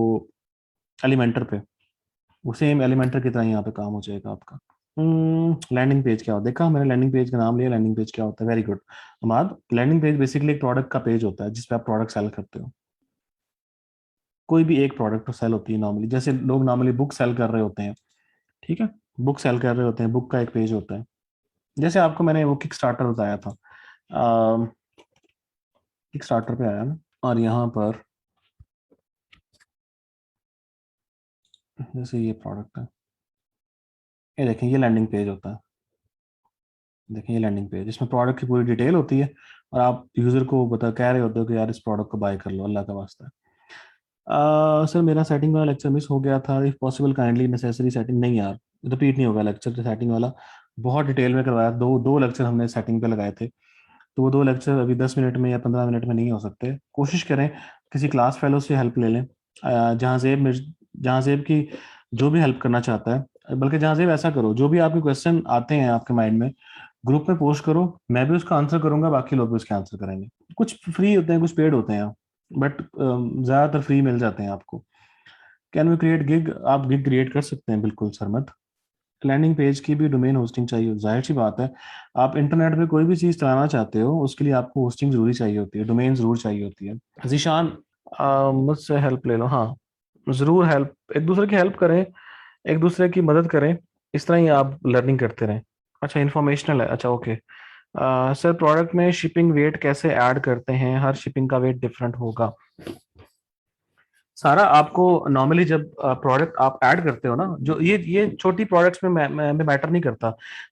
एलिमेंटर पे, वो सेम एलिमेंटर की तरह यहाँ पे काम हो जाएगा आपका। लैंडिंग पेज क्या होता है, देखा मैंने लैंडिंग पेज का नाम लिया, लैंडिंग पेज क्या होता है, very good Amad. Landing page basically एक प्रोडक्ट का पेज होता है जिसपे आप प्रोडक्ट सेल करते हो, कोई भी एक प्रोडक्ट सेल होती है नॉर्मली, जैसे लोग नॉर्मली बुक सेल कर रहे होते हैं, ठीक है, बुक सेल कर रहे होते हैं, बुक का एक पेज होता है। जैसे आपको मैंने वो किक स्टार्टर बताया था, किक स्टार्टर पे आया ना, और यहाँ पर जैसे ये प्रोडक्ट है, ये देखें ये लैंडिंग पेज होता है, देखें ये लैंडिंग पेज, इसमें प्रोडक्ट की पूरी डिटेल होती है, और आप यूजर को बता कह रहे होते हो कि यार इस प्रोडक्ट को बाय कर लो, अल्लाह का वास्ता है। सर मेरा सेटिंग वाला लेक्चर मिस हो गया था, if possible kindly necessary setting, नहीं यार रिपीट नहीं होगा लेक्चर, सेटिंग वाला बहुत डिटेल में करवाया, दो दो लेक्चर हमने सेटिंग पे लगाए थे, तो वो दो लेक्चर अभी 10 मिनट में या 15 मिनट में नहीं हो सकते। कोशिश करें किसी क्लास फेलो से हेल्प ले लें, जहाँ जेब की जो भी हेल्प करना चाहता है, बल्कि जहाँ जेब ऐसा करो, जो भी आपके क्वेश्चन आते हैं आपके माइंड में ग्रुप में पोस्ट करो, मैं भी उसका आंसर करूंगा, बाकी लोग भी उसके आंसर करेंगे। कुछ फ्री होते हैं कुछ पेड होते हैं, बट ज्यादातर फ्री मिल जाते हैं आपको। कैन वी क्रिएट गिग, आप गिग क्रिएट कर सकते हैं बिल्कुल सरमत। लैंडिंग पेज की भी डोमेन होस्टिंग चाहिए, जाहिर सी बात है, आप इंटरनेट पे कोई भी चीज चलाना चाहते हो उसके लिए आपको होस्टिंग जरूरी चाहिए होती है, डोमेन जरूर चाहिए होती है। जीशान, मुझसे हेल्प ले लो, हाँ जरूर हेल्प, एक दूसरे की हेल्प करें, एक दूसरे की मदद करें, इस तरह ही आप लर्निंग करते रहें। अच्छा इन्फॉर्मेशनल है, अच्छा ओके। सर प्रोडक्ट में शिपिंग वेट कैसे ऐड करते हैं, हर शिपिंग का वेट डिफरेंट होगा। सारा आपको नॉर्मली जब प्रोडक्ट आप ऐड करते हो ना, जो ये छोटी प्रोडक्ट्स में मैटर नहीं करता,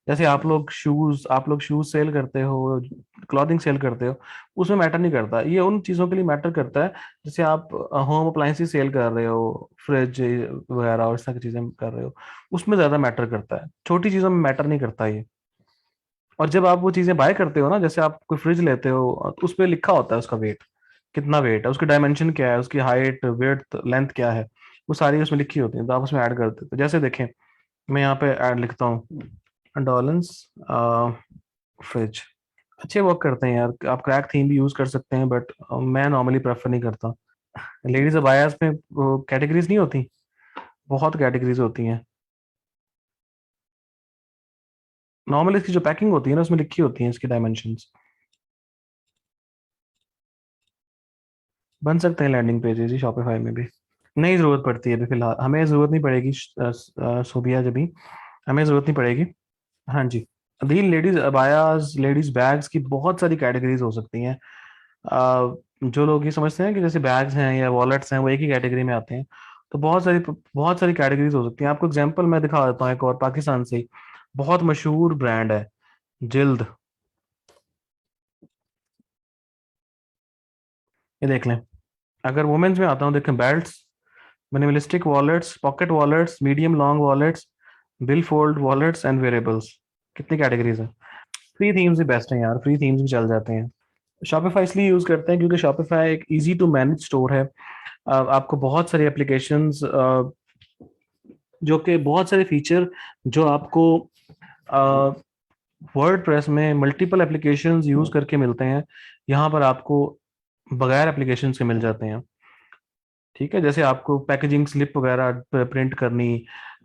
जैसे आप लोग शूज सेल करते हो, क्लॉथिंग सेल करते हो, उसमें मैटर नहीं करता, ये उन चीज़ों के लिए मैटर करता है जैसे आप होम अप्लायंसेस सेल कर रहे हो, फ्रिज वगैरह और इस तरह की चीज़ें कर रहे हो, उसमें ज़्यादा मैटर करता है, छोटी चीज़ों में मैटर नहीं करता ये। और जब आप वो चीज़ें बाय करते हो ना, जैसे आप कोई फ्रिज लेते हो तो उस पर लिखा होता है उसका वेट, कितना वेट है, उसकी डायमेंशन क्या है, उसकी हाइट वेट लेंथ क्या है, वो सारी उसमें लिखी होती है, तो आप उसमें ऐड कर देते हो। जैसे देखें मैं यहाँ पे ऐड लिखता हूँ, डॉलन्स फ्रिज, अच्छे वर्क करते हैं यार, आप क्रैक थीम भी यूज कर सकते हैं, बट मैं नॉर्मली प्रेफर नहीं करता। लेडीज बायर्स में कैटेगरीज नहीं होती, बहुत कैटेगरीज होती हैं, नॉर्मली इसकी जो पैकिंग होती है ना उसमें लिखी होती है इसकी डायमेंशंस। बन सकते हैं लैंडिंग पेजेस ही शॉपिफाई में भी। नहीं ज़रूरत पड़ती है अभी फ़िलहाल, हमें ज़रूरत नहीं पड़ेगी सोबिया जब भी, हमें ज़रूरत नहीं पड़ेगी। हाँ जी। दी लेडीज़ अबायाज, लेडीज़ बैग्स की बहुत सारी कैटेगरीज हो सकती हैं। जो लोग ये समझते हैं कि जैसे बैग्स हैं या वॉलेट्स हैं वो एक ही कैटेगरी में आते हैं, तो बहुत सारी कैटेगरीज हो सकती हैं। आपको एग्जांपल मैं दिखा देता हूँ एक और, पाकिस्तान से ही बहुत मशहूर ब्रांड है जिल्द, ये देख लें। अगर वुमेन्स में आता हूँ, देखें belts, minimalistic wallets, pocket wallets, medium long wallets, bill fold wallets and wearables, कितनी कैटेगरीज है। फ्री थीम्स भी बेस्ट हैं यार, फ्री थीम्स भी चल जाते हैं। शॉपिफाई इसलिए यूज करते हैं क्योंकि शॉपिफाई एक इजी टू मैनेज स्टोर है। आपको बहुत सारी एप्लीकेशंस, जो कि बहुत सारे फीचर जो आपको वर्ड प्रेस में मल्टीपल एप्लीकेशंस यूज करके मिलते हैं, यहाँ पर आपको बगैर एप्लीकेशंस के मिल जाते हैं। ठीक है, जैसे आपको पैकेजिंग स्लिप वगैरह प्रिंट करनी,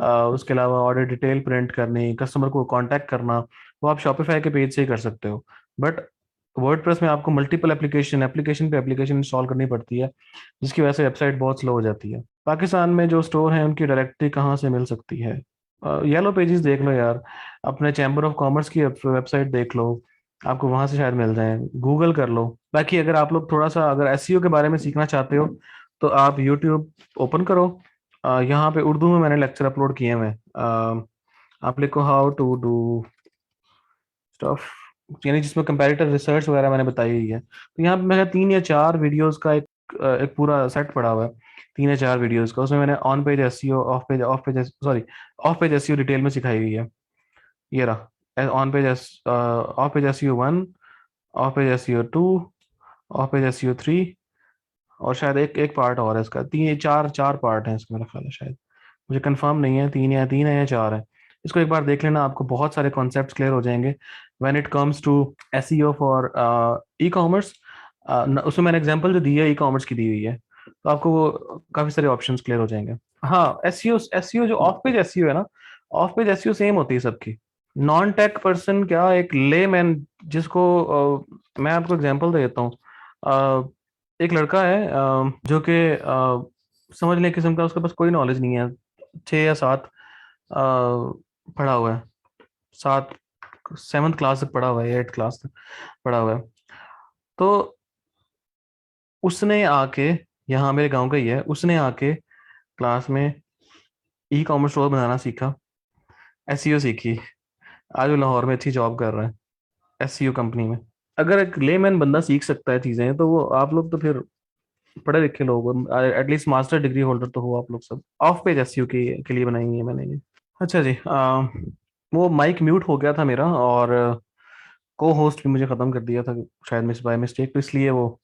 उसके अलावा ऑर्डर डिटेल प्रिंट करनी, कस्टमर को कांटेक्ट करना, वो आप शॉपिफाई के पेज से ही कर सकते हो। बट वर्डप्रेस में आपको मल्टीपल एप्लीकेशन पे एप्लीकेशन इंस्टॉल करनी पड़ती है, जिसकी वजह से वेबसाइट बहुत स्लो हो जाती है। पाकिस्तान में जो स्टोर हैं उनकी डायरेक्टरी कहाँ से मिल सकती है? येलो पेजेस देख लो यार, अपने चैम्बर ऑफ कॉमर्स की वेबसाइट देख लो, आपको वहां से शायद मिल जाए, गूगल कर लो। बाकी अगर आप लोग थोड़ा सा अगर एसईओ के बारे में सीखना चाहते हो तो आप यूट्यूब ओपन करो, यहाँ पे उर्दू में मैंने लेक्चर अपलोड किए हुए हैं। आप लिखो हाउ टू डू स्टफ, यानी जिसमें कंपैरेटिव रिसर्च वगैरह मैंने बताई हुई है, तो यहाँ पे मेरा 3 या 4 वीडियोस का एक पूरा सेट पड़ा हुआ है। 3 या 4 वीडियोस का, उसमें मैंने on page SEO, of page SEO detail में सिखाई हुई है। ये रहा of page SEO 1, of page SEO 2, of page SEO 3, और शायद एक एक पार्ट और है इसका। 3 4 पार्ट हैं इसका मेरा ख्याल है, शायद, मुझे कंफर्म नहीं है, 3 है या 4 है। इसको एक बार देख लेना, आपको बहुत सारे कॉन्सेप्ट्स क्लियर हो जाएंगे when it comes to SEO for e commerce. उसमें मैंने एग्जांपल जो दी है ई कॉमर्स की दी हुई है, तो आपको वो काफी सारे ऑप्शंस क्लियर हो जाएंगे। हाँ, एसईओ जो ऑफ पेज एसईओ है ना, ऑफ पेज एसईओ सेम होती है सबकी। नॉन टेक पर्सन क्या, एक ले मैन जिसको मैं आपको एग्जांपल दे देता हूँ। एक लड़का है जो कि समझ लें किस्म का, उसके पास कोई नॉलेज नहीं है, 6 या 7 पढ़ा हुआ है, 7th क्लास तक पढ़ा हुआ है, 8th क्लास तक पढ़ा हुआ है। तो उसने आके, यहाँ मेरे गांव का ही है, उसने आके क्लास में ई कॉमर्स स्टोर बनाना सीखा, एसईओ सीखी, आज वो लाहौर में अच्छी जॉब कर रहा है एसईओ कंपनी में। अगर एक लेमैन बंदा सीख सकता है चीजें, तो वो आप लोग तो फिर पढ़े लिखे लोग, एटलीस्ट मास्टर डिग्री होल्डर तो हो आप लोग सब। ऑफ पेज एसईओ के लिए बनाई है मैंने ये। अच्छा जी, वो माइक म्यूट हो गया था मेरा, और को होस्ट भी मुझे खत्म कर दिया था शायद मिस बाय मिस्टेक, तो इसलिए वो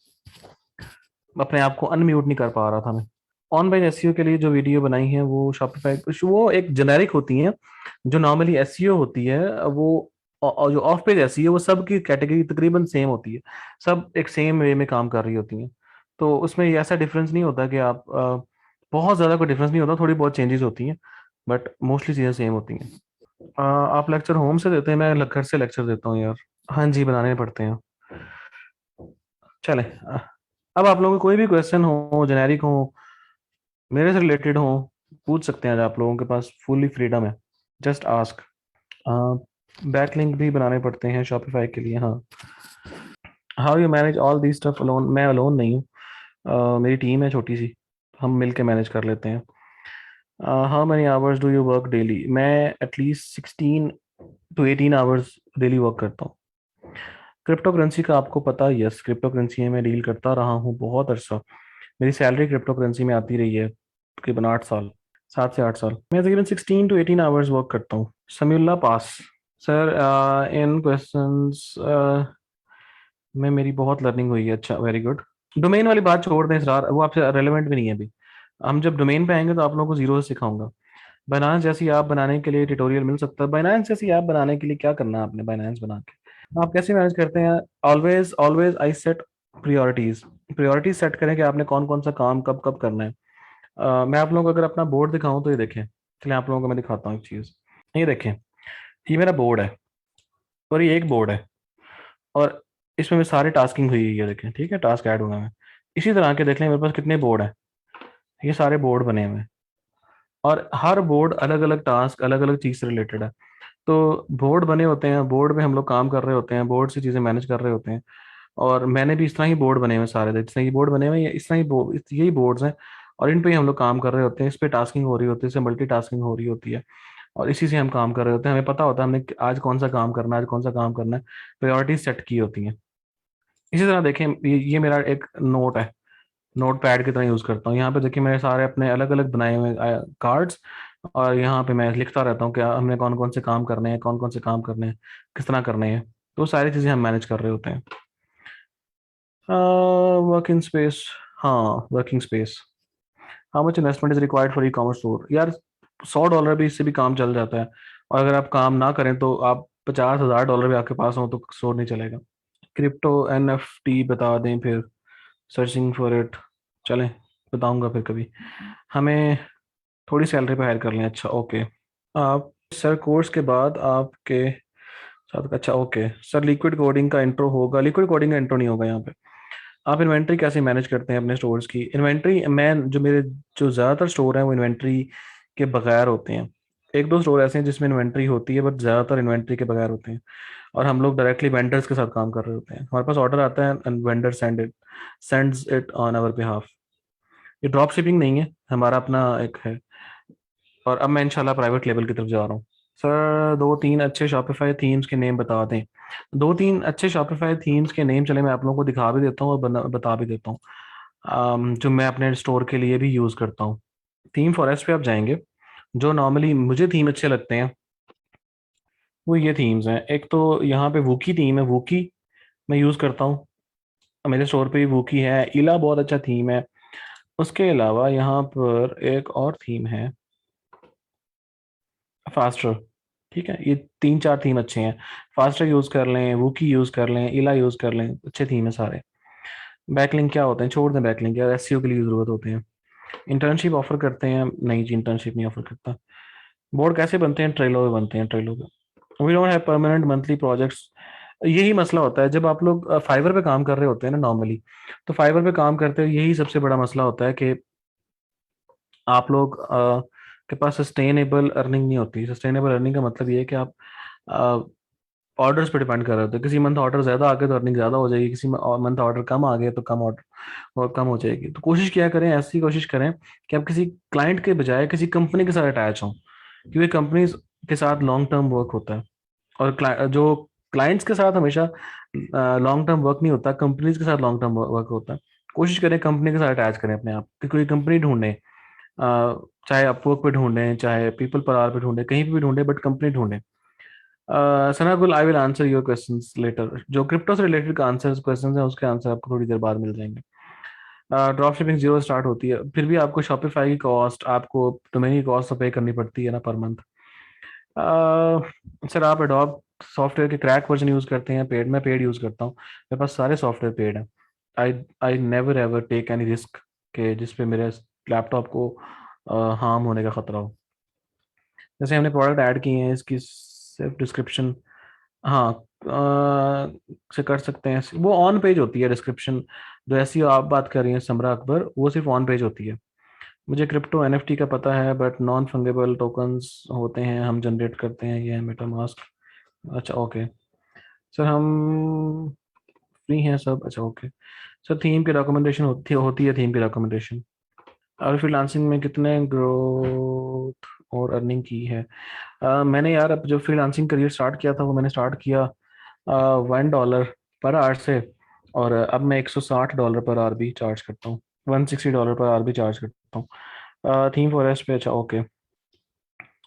अपने आप को अनम्यूट नहीं कर पा रहा था मैं। ऑन पेज एसईओ के लिए जो वीडियो बनाई है वो शॉपिफाई, वो एक जेनेरिक होती हैं। जो नॉर्मली एसईओ होती है वो, और जो ऑफ पेज एसईओ, वो सब की कैटेगरी तकरीबन सेम होती है, सब एक सेम वे में काम कर रही होती हैं। तो उसमें ये ऐसा डिफरेंस नहीं होता कि आप बहुत ज़्यादा कोई डिफरेंस नहीं होता, थोड़ी बहुत चेंजेस होती हैं, बट मोस्टली चीज़ें सेम होती हैं। आप लेक्चर होम से देते हैं, मैं घर से लेक्चर देता हूँ यार। हाँ जी, बनाने पड़ते हैं। चले, अब आप लोगों को कोई भी क्वेश्चन हो, जेनेरिक हो, मेरे से रिलेटेड हो, पूछ सकते हैं, आज आप लोगों के पास फुल्ली फ्रीडम है, जस्ट आस्क। बैक लिंक भी बनाने पड़ते हैं शॉपिफाई के लिए, हाँ। How you manage all the stuff alone? मैं अलोन नहीं हूँ, मेरी टीम है छोटी सी, हम मिल के मैनेज कर लेते हैं। How many hours do you work daily? मैं at least 16 to 18 hours daily work करता हूँ। क्रिप्टो करेंसी का आपको पता? यस, क्रिप्टो करेंसी में मैं डील करता रहा हूँ बहुत अर्सा। मेरी सैलरी क्रिप्टो करेंसी में आती रही है तकरीबन 8 साल, 7 से 8 साल। मैं तकरीबन 16 to 18 आवर्स वर्क करता हूँ। समीउल्लाह पास। सर, इन क्वेश्चंस में मेरी बहुत लर्निंग हुई है। अच्छा, वेरी गुड। डोमेन वाली बात छोड़ दें सर, वो आपसे रेलेवेंट भी नहीं है अभी। हम जब डोमेन पे आएंगे तो आप लोगों को जीरो से सिखाऊंगा। बाइनांस जैसी ऐप बनाने के लिए ट्यूटोरियल मिल सकता है। बाइनांस जैसी ऐप बनाने के लिए क्या करना है आपने? बाइनांस बना के आप कैसे मैनेज करते हैं? Always always I set priorities. Priorities set करें कि आपने कौन कौन सा काम कब कब करना है। मैं आप लोगों को अगर अपना बोर्ड दिखाऊं तो ये देखें, चलिए आप लोगों को मैं दिखाता हूँ एक चीज़। ये देखें, ये मेरा बोर्ड है, और ये एक बोर्ड है, और इसमें मैं सारी टास्किंग हुई है, ये देखें, ठीक है, टास्क ऐड हुआ है। इसी तरह के देख लें मेरे पास कितने बोर्ड हैं, ये सारे बोर्ड बने हुए हैं और हर बोर्ड अलग अलग टास्क अलग अलग चीज़ से रिलेटेड है। तो बोर्ड बने होते हैं, बोर्ड में हम लोग काम कर रहे होते हैं, बोर्ड से चीज़ें मैनेज कर रहे होते हैं। और मैंने भी इस तरह ही बोर्ड बने हुए हैं सारे, जिस तरह ये बोर्ड बने हुए हैं इस तरह ही यही बोर्ड्स हैं और इन पे ही हम लोग काम कर रहे होते हैं, इस पे टास्किंग हो रही होती है, इससे मल्टी टास्किंग हो रही होती है और इसी से हम काम कर रहे होते हैं। हमें पता होता है हमने आज कौन सा काम करना है, आज कौन सा काम करना है, प्रायोरिटीज सेट की होती हैं। इसी तरह देखें ये मेरा एक नोट है, नोट पैड की तरह यूज़ करता हूँ। यहाँ पे देखिए मेरे सारे अपने अलग अलग बनाए हुए कार्ड्स और यहाँ पे मैं लिखता रहता हूँ कि हमने कौन कौन से काम करने हैं, कौन कौन से काम करने हैं, किस तरह करने हैं। तो सारी चीज़ें हम मैनेज कर रहे होते हैं। वर्किंग स्पेस, हाँ working space. How much investment is required for e commerce store? यार $100 भी इससे भी काम चल जाता है और अगर आप काम ना करें तो आप $50,000 भी आपके पास हो तो स्टोर नहीं चलेगा। क्रिप्टो NFT बता दें फिर, सर्चिंग फॉर इट, चलें बताऊंगा फिर कभी। हमें थोड़ी सैलरी पे हायर कर लें, अच्छा ओके। आप सर कोर्स के बाद आपके साथ, अच्छा ओके सर लिक्विड कोडिंग का इंट्रो होगा? लिक्विड कोडिंग का इंट्रो नहीं होगा यहाँ पे। आप इन्वेंट्री कैसे मैनेज करते हैं अपने स्टोर्स की? इन्वेंट्री मैं जो ज़्यादातर स्टोर हैं वो इन्वेंट्री के बगैर होते हैं। एक दो स्टोर ऐसे हैं जिसमें इन्वेंट्री होती है बट ज़्यादातर इन्वेंट्री के बगैर होते हैं और हम लोग डायरेक्टली वेंडर्स के साथ काम कर रहे होते हैं। हमारे पास ऑर्डर आता है and vendor sends it on our behalf. ये ड्रॉप शिपिंग नहीं है, हमारा अपना एक है। और अब मैं इंशाल्लाह प्राइवेट लेवल की तरफ जा रहा हूँ। सर दो तीन अच्छे शॉपिफाई थीम्स के नेम बता दें। दो तीन अच्छे शॉपिफाई थीम्स के नेम चले मैं आप लोगों को दिखा भी देता हूँ और बता भी देता हूँ, जो मैं अपने स्टोर के लिए भी यूज़ करता हूँ। थीम फॉरेस्ट पे आप जाएंगे, जो नॉर्मली मुझे थीम अच्छे लगते हैं वो ये थीम्स हैं। एक तो यहाँ पे वूकी थीम है, वूकी मैं यूज़ करता हूँ, मेरे स्टोर पे भी वूकी है। इला बहुत अच्छा थीम है। उसके अलावा यहाँ पर एक और थीम है, फास्टर। ठीक है, ये तीन चार थीम अच्छे हैं। फास्टर यूज़ कर लें, वूकी यूज़ कर लें, इला यूज़ कर लें, अच्छे थीम है सारे। बैकलिंक क्या होते हैं, छोड़ दें बैकलिंक, यार एसईओ के लिए ज़रूरत होते हैं। इंटर्नशिप ऑफर करते हैं? नहीं जी, इंटर्नशिप नहीं ऑफर करता। बोर्ड कैसे बनते हैं? ट्रेलो पे बनते हैं, ट्रेलो पे। We don't have permanent monthly projects. यही मसला होता है जब आप लोग फाइवर पे काम कर रहे होते हैं ना नॉर्मली, तो फाइवर पे काम करते हुए यही सबसे बड़ा मसला होता है कि आप लोग के पास सस्टेनेबल अर्निंग नहीं होती। सस्टेनेबल अर्निंग का मतलब ये है कि आप ऑर्डर्स पे डिपेंड कर रहे होते हैं। किसी मंथ ऑर्डर ज़्यादा आ गए तो अर्निंग ज़्यादा हो जाएगी, किसी मंथ ऑर्डर कम आ गए तो कम ऑर्डर और कम हो जाएगी। तो कोशिश किया करें, ऐसी कोशिश करें कि आप किसी क्लाइंट के बजाय किसी कंपनी के साथ अटैच हों, क्योंकि कंपनी के साथ लॉन्ग टर्म वर्क होता है और जो क्लाइंट्स के साथ हमेशा लॉन्ग टर्म वर्क नहीं होता, कंपनीज के साथ लॉन्ग टर्म वर्क होता है। कोशिश करें कंपनी के साथ अटैच करें अपने आप कि कोई कंपनी ढूंढें, चाहे अपवर्क पे ढूंढें, चाहे पीपल पर आर पे ढूंढें, कहीं पे भी ढूंढें बट कंपनी ढूंढें। Sanagul, I will answer your questions later. जो क्रिप्टो से रिलेटेड का आंसर क्वेश्चंस हैं उसके आंसर आपको थोड़ी देर बाद मिल जाएंगे। ड्रॉप शिपिंग जीरो स्टार्ट होती है, फिर भी आपको शॉपिफाई की कॉस्ट, आपको डोमेन की कॉस्ट तो पे करनी पड़ती है ना पर मंथ। सर आप एडोब सॉफ्टवेयर के क्रैक वर्जन यूज़ करते हैं पेड? मैं पेड यूज़ करता हूँ, मेरे पास सारे सॉफ्टवेयर पेड हैं। I I never ever take any risk के जिस पे मेरे लैपटॉप को हार्म होने का खतरा हो। जैसे हमने प्रोडक्ट ऐड किए हैं, इसकी सिर्फ डिस्क्रिप्शन, हाँ से कर सकते हैं। वो ऑन पेज होती है डिस्क्रिप्शन, जो ऐसी आप बात कर रही हैं समरा अकबर, वो सिर्फ ऑन पेज होती है। मुझे क्रिप्टो NFT का पता है बट नॉन फंगेबल टोकन्स होते हैं, हम जनरेट करते हैं, ये है मेटामास्क। अच्छा ओके सर, हम फ्री हैं सब, अच्छा ओके सर। थीम की डॉक्यूमेंटेशन होती है थीम की डॉक्यूमेंटेशन। और फ्रीलांसिंग में कितने ग्रोथ और अर्निंग की है? मैंने यार अब जो फ्रीलांसिंग करियर स्टार्ट किया था वो मैंने स्टार्ट किया $1 पर आवर से, और अब मैं $160 पर आवर भी चार्ज करता हूँ, $160 पर आवर भी चार्ज करता हूँ। थीम फॉरेस्ट पे, अच्छा ओके।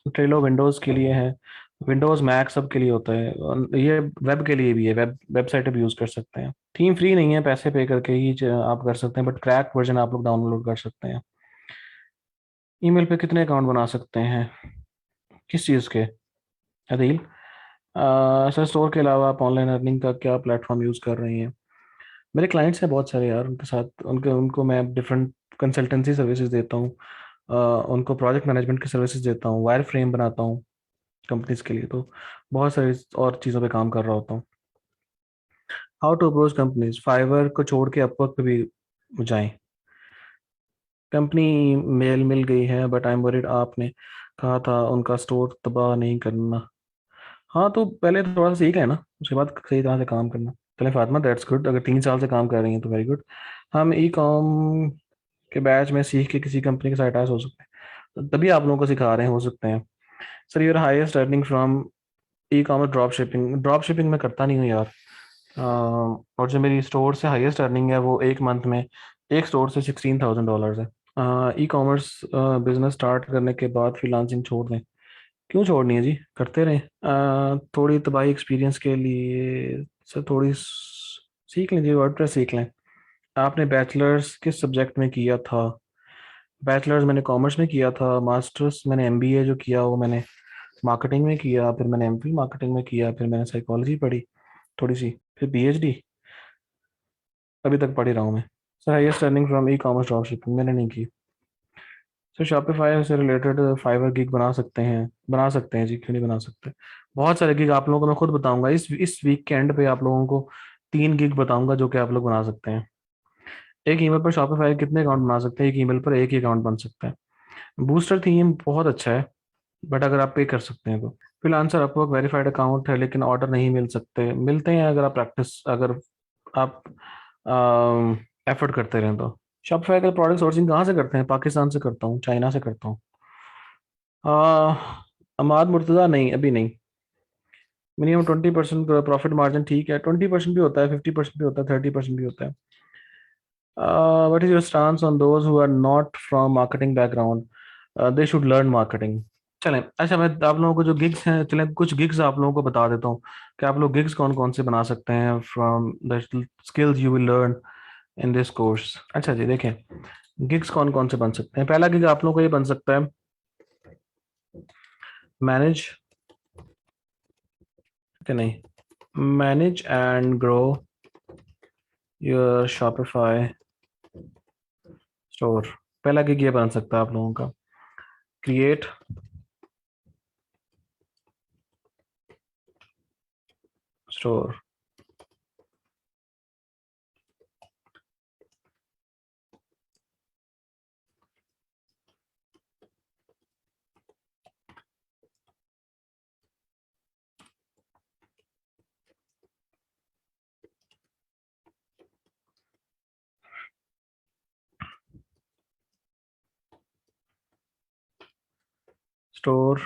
ट्रेलो विंडोज़ के लिए है, विंडोज़ मैक सब के लिए होता है और ये वेब के लिए भी है, वेबसाइट भी यूज़ कर सकते हैं। थीम फ्री नहीं है, पैसे पे करके ही आप कर सकते हैं बट क्रैक वर्जन आप लोग डाउनलोड कर सकते हैं। ईमेल पे कितने अकाउंट बना सकते हैं? किस चीज़ के, अदील? सर स्टोर के अलावा आप ऑनलाइन अर्निंग का क्या प्लेटफॉर्म यूज़ कर रही हैं? मेरे क्लाइंट्स हैं बहुत सारे यार, उनके साथ उनको मैं डिफरेंट कंसल्टेंसी सर्विसेज देता हूँ, उनको प्रोजेक्ट मैनेजमेंट की सर्विसेज देता हूँ, वायर फ्रेम बनाता हूँ कंपनीज के लिए, तो बहुत सारी और चीज़ों पे काम कर रहा होता हूँ। How to approach companies? Fiverr को छोड़ के अपवर्क पे भी जाएं। कंपनी मेल मिल गई है बट आई एम वरीड, आपने कहा था उनका स्टोर तबाह नहीं करना। हाँ तो पहले तो थोड़ा सा सीख लेना, उसके बाद सही तरह से काम करना। चले फातिमा, दैट्स गुड, अगर 3 साल से काम कर रही हैं तो वेरी गुड। हम ई कॉम के बैच में सीख के किसी कंपनी के साथ अटैच हो सकते हैं, तभी आप लोगों को सिखा रहे हैं, हो सकते हैं। Sir your highest earning from e commerce drop shipping मैं करता नहीं हूँ यार। और जो मेरी स्टोर से हाईएस्ट अर्निंग है वो एक मंथ में एक स्टोर से $16,000 है। ई कॉमर्स बिजनेस स्टार्ट करने के बाद फ्रीलांसिंग छोड़ दें? क्यों छोड़नी है जी, करते रहें। थोड़ी तबाही एक्सपीरियंस के लिए सर थोड़ी सीख लें जी, वर्डप्रेस सीख लें। आपने बैचलर्स किस सब्जेक्ट में किया था? बैचलर्स मैंने कॉमर्स में किया था, मास्टर्स मैंने एमबीए जो किया वो मैंने मार्केटिंग में किया, फिर मैंने एमफिल मार्केटिंग में किया, फिर मैंने साइकोलॉजी पढ़ी थोड़ी सी, फिर पीएचडी अभी तक पढ़ ही रहा हूँ मैं। Sir highest earning from e commerce drop shipping मैंने नहीं की। सर शॉपिफाई से रिलेटेड फाइवर गिग बना सकते हैं जी, क्यों नहीं बना सकते। बहुत सारे गिग आप लोगों को मैं खुद बताऊंगा, इस वीक के एंड पे आप लोगों को 3 गिग बताऊंगा जो कि आप लोग बना सकते हैं। एक ईमेल पर शॉपिफाई कितने अकाउंट बना सकते हैं? एक ईमेल पर एक ही अकाउंट बन सकता है। बूस्टर थीम बहुत अच्छा है बट अगर आप पे कर सकते हैं तो। फ्रीलांसर अपवर्क वेरीफाइड अकाउंट है लेकिन ऑर्डर नहीं मिल सकते, मिलते हैं अगर आप अगर आप एफर्ट करते रहें तो। शॉपिफाई का प्रोडक्ट सोर्सिंग कहाँ से करते हैं? पाकिस्तान से करता हूँ, चाइना से करता हूँ। अमाद मुर्तज़ा नहीं, अभी नहीं। मिनिमम 20% प्रॉफिट मार्जिन ठीक है, 20% भी होता है, 50% भी होता है, 30% भी होता है। What is your stance on those who are not from marketing background, they should learn marketing? चलें, अच्छा मैं आप लोगों को जो गिग्स हैं, चलें कुछ गिग्स आप लोगों को बता देता हूँ कि आप लोग गिग्स कौन कौन से बना सकते हैं from the skills you will learn in this course. अच्छा जी देखें, गिग्स कौन कौन से बन सकते हैं। पहला गिग आप लोगों को ये बन सकता है, मैनेज कि नहीं, manage and grow your Shopify store. पहला गिग ये बन सकता है आप लोगों का, create store. Store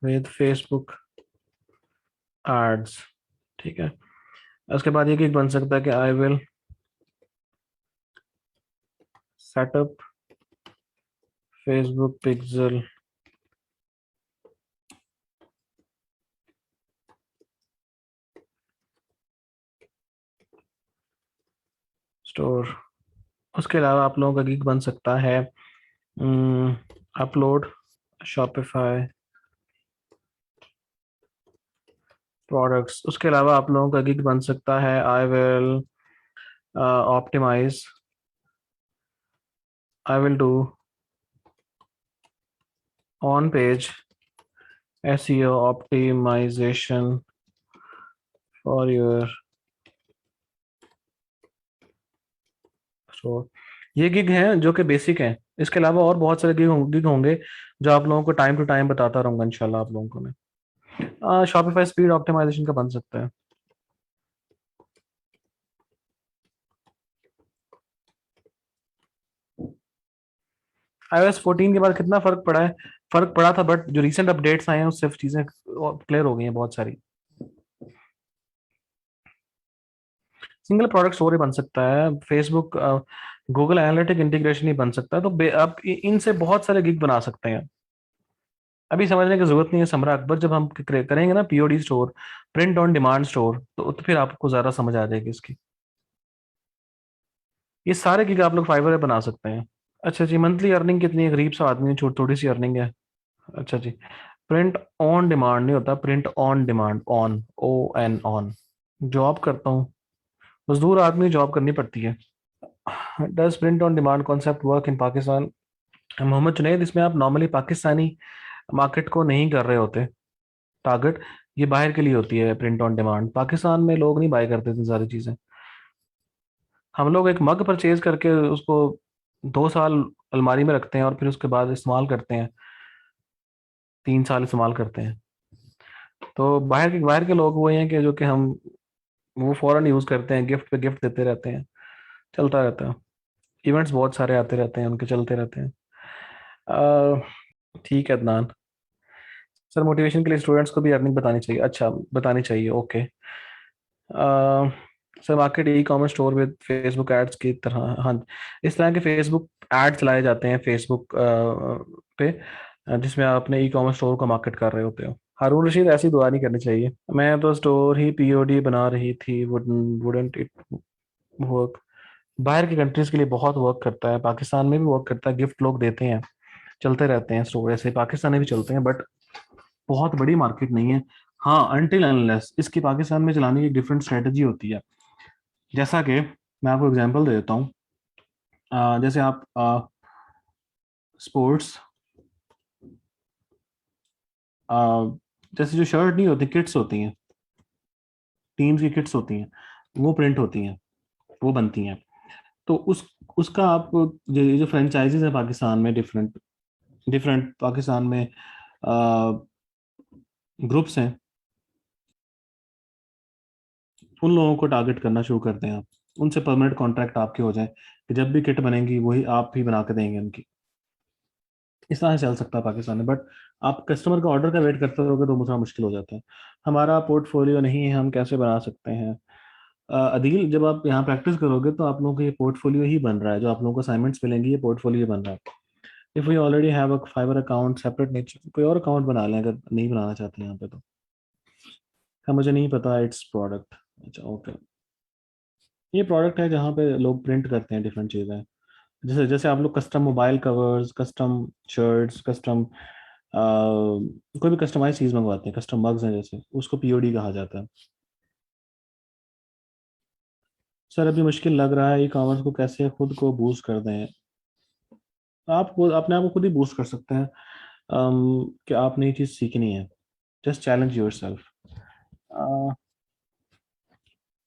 with Facebook ads, ठीक है। उसके बाद ये गिग बन सकता है कि I will set up Facebook pixel store. उसके अलावा आप लोगों का गिग बन सकता है अपलोड शॉपिफाई प्रोडक्ट्स। उसके अलावा आप लोगों का गिग बन सकता है I will optimize, I will do on page SEO optimization for your store. ये गिग हैं जो कि बेसिक हैं, इसके अलावा और बहुत सारे गिग होंगे जो आप लोगों को टाइम टू टाइम बताता रहूंगा इंशाल्लाह आप लोगों को मैं। शॉपिफाई स्पीड ऑप्टिमाइजेशन का बन सकता है। iOS 14 के बाद कितना फर्क पड़ा है? फर्क पड़ा था बट जो रीसेंट अपडेट्स आए हैं उससे चीजें क्लियर हो गई हैं बहुत सारी। सिंगल प्रोडक्ट स्टोर बन सकता है, फेसबुक गूगल एनालिटिक इंटीग्रेशन ही बन सकता है, तो आप इनसे बहुत सारे गिग बना सकते हैं। अभी समझने की जरूरत नहीं है समरा अकबर, जब हम करेंगे ना POD store, print on demand store, तो फिर आपको ज्यादा समझ आ जाएगी इसकी। ये सारे गिग आप लोग फाइवर पे बना सकते हैं। अच्छा जी, मंथली अर्निंग कितनी है? गरीब सा आदमी है, छोटी थोड़ी सी अर्निंग है। अच्छा जी, प्रिंट ऑन डिमांड नहीं होता, print on demand, on O N on. Job करता हूँ, मजदूर आदमी, जॉब करनी पड़ती है। Does print on demand concept work in Pakistan? Mohammad Junaid, इसमें आप नॉर्मली पाकिस्तानी मार्केट को नहीं कर रहे होते टारगेट, ये बाहर के लिए होती है प्रिंट ऑन डिमांड। पाकिस्तान में लोग नहीं बाय करते इतनी सारी चीज़ें। हम लोग एक मग परचेज करके उसको 2 साल अलमारी में रखते हैं और फिर उसके बाद इस्तेमाल करते हैं, 3 साल इस्तेमाल करते हैं। तो बाहर के लोग वो हैं कि जो कि हम वो फौरन यूज करते हैं, गिफ्ट पे गिफ्ट देते रहते हैं, चलता रहता है। इवेंट्स बहुत सारे आते रहते हैं, उनके चलते रहते हैं। अह, ठीक है अदनान सर, मोटिवेशन के लिए स्टूडेंट्स को भी अर्निंग बतानी चाहिए। अच्छा, बतानी चाहिए, okay. Sir market e commerce store with Facebook ads की तरह, हाँ, इस तरह के फेसबुक एड चलाए जाते हैं फेसबुक पे, जिसमें आप अपने ई कॉमर्स स्टोर को मार्केट कर रहे होते हो। हारून रशीद, ऐसी दुआ नहीं करनी चाहिए। मैं तो स्टोर ही पीओडी बना रही थी, वुडंट इट वर्क? बाहर की कंट्रीज के लिए बहुत वर्क करता है, पाकिस्तान में भी वर्क करता है, गिफ्ट लोग देते हैं, चलते रहते हैं स्टोर, ऐसे पाकिस्तान में भी चलते हैं, बट बहुत बड़ी मार्केट नहीं है। हाँ, अनटिल अनलेस इसकी पाकिस्तान में चलाने की एक डिफरेंट स्ट्रेटजी होती है। जैसा कि मैं आपको एग्जांपल दे देता हूँ। जैसे आप स्पोर्ट्स, जैसे जो शर्ट नहीं होती, किट्स होती हैं, टीम्स की किट्स होती हैं, वो प्रिंट होती हैं, वो बनती हैं। तो उसका आप जो फ्रेंचाइजीज है पाकिस्तान में, डिफरेंट डिफरेंट पाकिस्तान में ग्रुप्स हैं, उन लोगों को टारगेट करना शुरू करते हैं आप। उनसे परमानेंट कॉन्ट्रैक्ट आपके हो जाए कि जब भी किट बनेंगी वही आप ही बना के देंगे उनकी। इस तरह से चल सकता है पाकिस्तान में, बट आप कस्टमर का ऑर्डर का वेट करते रहोगे तो थोड़ा मुश्किल हो जाता है। हमारा पोर्टफोलियो नहीं है, हम कैसे बना सकते हैं? अदील, जब आप यहाँ प्रैक्टिस करोगे तो आप लोगों को ये पोर्टफोलियो ही बन रहा है, जो आप लोगों को असाइनमेंट्स मिलेंगी ये पोर्टफोलियो बन रहा है। If you already have a fibre account separate nature, कोई और अकाउंट बना लें अगर नहीं बनाना चाहते यहाँ पे तो। हाँ, मुझे नहीं पता इट्स प्रोडक्ट। अच्छा, ओके। ये प्रोडक्ट है जहाँ पे लोग प्रिंट करते हैं डिफरेंट चीज़ें। जैसे जैसे आप लोग custom mobile covers, custom shirts, custom कोई भी कस्टमाइज चीज़ मंगवाते हैं, कस्टम मग्स हैं जैसे, उसको पीओडी कहा जाता है। सर अभी मुश्किल लग रहा है, ई कॉमर्स को कैसे खुद को बूस्ट कर दें? आप अपने आप को खुद ही बूस्ट कर सकते हैं। कि आप नई चीज़ सीखनी है, just challenge your self.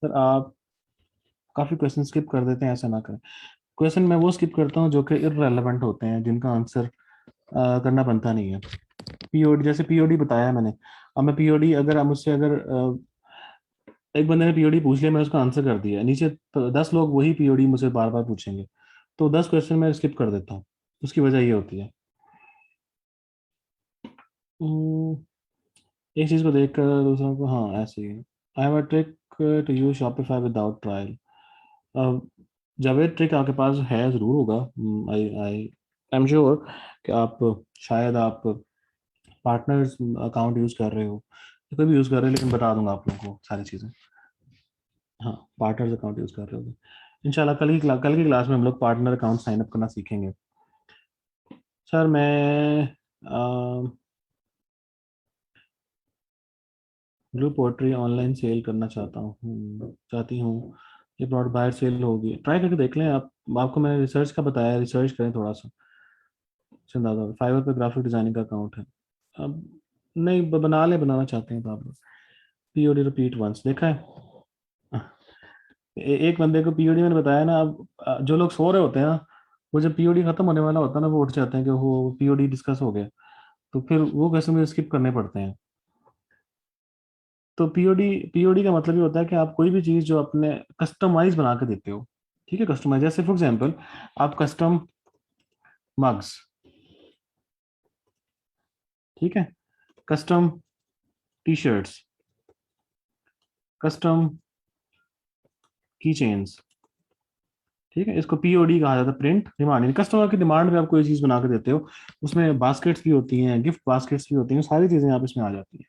Sir आप काफ़ी क्वेश्चन स्किप कर देते हैं, ऐसा ना करें। क्वेश्चन मैं वो स्किप करता हूँ जो कि इररेलेवेंट होते हैं, जिनका आंसर करना बनता नहीं है। पीओडी, जैसे पीओडी बताया मैंने। अब मैं पीओडी, अगर आप मुझसे अगर एक बंदे ने पीओडी पूछ लिया, मैंने उसका आंसर कर दिया, नीचे 10 लोग वही पीओडी मुझे बार बार पूछेंगे, तो 10 क्वेश्चन मैं स्किप कर देता हूँ। उसकी वजह ये होती है। हम्म, एक चीज़ को देख कर दूसरों को, हाँ ऐसे ही। I have a trick to use Shopify without trial. Javed, trick आपके पास है, ज़रूर होगा। आई आई आई एम श्योर कि आप, शायद आप पार्टनर्स अकाउंट यूज़ कर रहे हो, कोई भी यूज़ कर रहे हो, लेकिन बता दूंगा आप लोगों को सारी चीज़ें। हाँ, पार्टनर्स अकाउंट यूज़ कर रहे हो। इंशाल्लाह कल की क्लास में हम लोग पार्टनर अकाउंट साइन अप करना सीखेंगे। सर मैं ब्लू पोट्री ऑनलाइन सेल करना चाहती हूँ। ये प्रोडक्ट बाहर सेल होगी, ट्राई करके देख लें आप। आपको मैंने रिसर्च का बताया, रिसर्च करें थोड़ा सा। चंदा फाइवर पे ग्राफिक डिजाइनिंग का अकाउंट है। अब नहीं, बना ले, बनाना चाहते हैं तो आप लोग। पीओडी रिपीट वंस देखा है? एक बंदे को पीओडी मैंने बताया ना। अब जो लोग सो रहे होते हैं ना, वो जब पीओडी खत्म होने वाला होता है ना, वो उठ जाते हैं कि वो पीओडी डिस्कस हो गया, तो फिर वो क्वेश्चन मुझे स्किप करने पड़ते हैं। तो पीओडी पीओडी का मतलब ये होता है कि आप कोई भी चीज़ जो अपने कस्टमाइज बना के देते हो। ठीक है, कस्टमाइज, जैसे फॉर एग्जांपल आप कस्टम मग्स, ठीक है, कस्टम टी शर्ट्स, कस्टम की चेन्स, ठीक है, इसको पीओडी कहा जाता है, प्रिंट डिमांड। कस्टमर की डिमांड पे आप कोई चीज़ बना के देते हो, उसमें बास्केट्स भी होती हैं, गिफ्ट बास्केट्स भी होती हैं, सारी चीज़ें आप इसमें आ जाती हैं।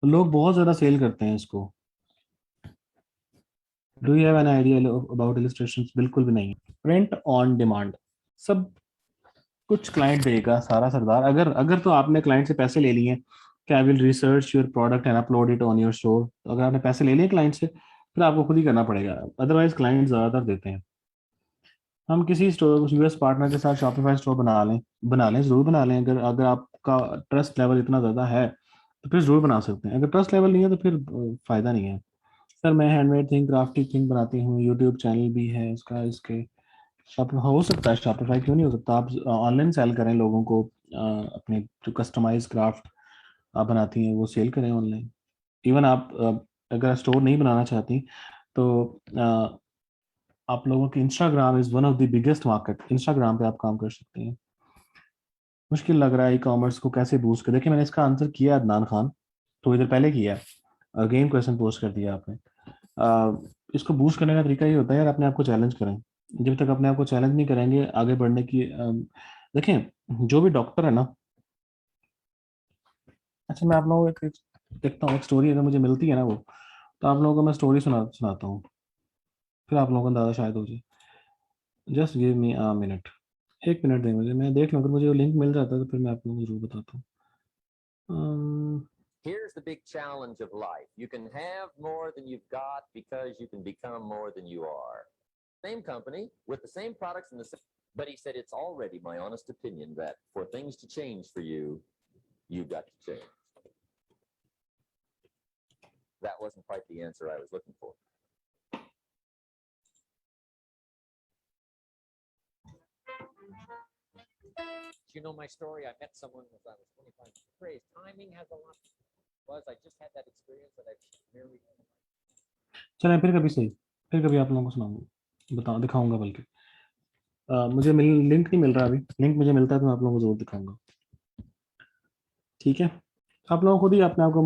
तो लोग बहुत ज़्यादा सेल करते हैं इसको। Do you have an idea about illustration? बिल्कुल भी नहीं। प्रिंट ऑन डिमांड, सब कुछ क्लाइंट देगा सारा सरदार। अगर अगर तो आपने क्लाइंट से पैसे ले लिए कि I will research your product and upload it on your store, तो अगर आपने पैसे ले लिए क्लाइंट से, फिर आपको खुद ही करना पड़ेगा, अदरवाइज क्लाइंट ज़्यादातर देते हैं। हम किसी स्टोर, यूएस पार्टनर के साथ शॉपिफाई स्टोर बना लें, ज़रूर बना लें। अगर अगर आपका ट्रस्ट लेवल इतना ज़्यादा है तो फिर ज़रूर बना सकते हैं। अगर ट्रस्ट लेवल नहीं है तो फिर फ़ायदा नहीं है। सर मैं हैंडमेड थिंग क्राफ्टी थिंग बनाती हूँ, यूट्यूब चैनल भी है उसका, इसके शॉप हो सकता है, शॉपिफाई क्यों नहीं हो सकता। आप ऑनलाइन सेल करें लोगों को, अपने जो कस्टमाइज क्राफ्ट आप बनाती हैं वो सेल करें ऑनलाइन। इवन आप अगर स्टोर नहीं बनाना चाहती तो आप लोगों की Instagram is one of the biggest market, Instagram पे आप काम कर सकते हैं। मुश्किल लग रहा है ई कॉमर्स को कैसे बूस्ट कर, देखिए मैंने इसका आंसर किया अदनान खान, तो इधर पहले किया, अगेन क्वेश्चन पोस्ट कर दिया आपने। इसको बूस्ट करने का तरीका ये होता है यार, अपने आप को चैलेंज करें। जब तक अपने आप को चैलेंज नहीं करेंगे आगे बढ़ने की देखें जो भी डॉक्टर है ना, अच्छा मैं आप लोगों को एक देखता हूँ, एक स्टोरी अगर मुझे मिलती है ना वो, तो आप लोगों को मैं स्टोरी सुनाता हूँ, फिर आप लोगों को अंदाजा शायद हो जाए। Just give me a minute, एक मिनट दें मुझे, मैं देख लूँ, अगर मुझे वो लिंक मिल जाता है तो फिर मैं आप लोगों को जरूर बताता हूँ। Here's the big challenge of life. You can have more than you've got because you can become more than you are. Same company with the same products and the same, but he said it's already my honest opinion that for things to change for you, you've got to change. That wasn't quite the answer I was looking for. You know my story. I met someone when I was 25. Praise timing has a lot. Was I just had that experience that I've married. चलें फिर कभी सही, फिर कभी आप लोगों को सुनाऊंगा, दिखाऊंगा बल्कि। मुझे लिंक नहीं मिल रहा अभी, लिंक मुझे मिलता है तो मैं आप लोगों को जरूर दिखाऊंगा, ठीक है। आप लोगों को खुद ही अपने आप को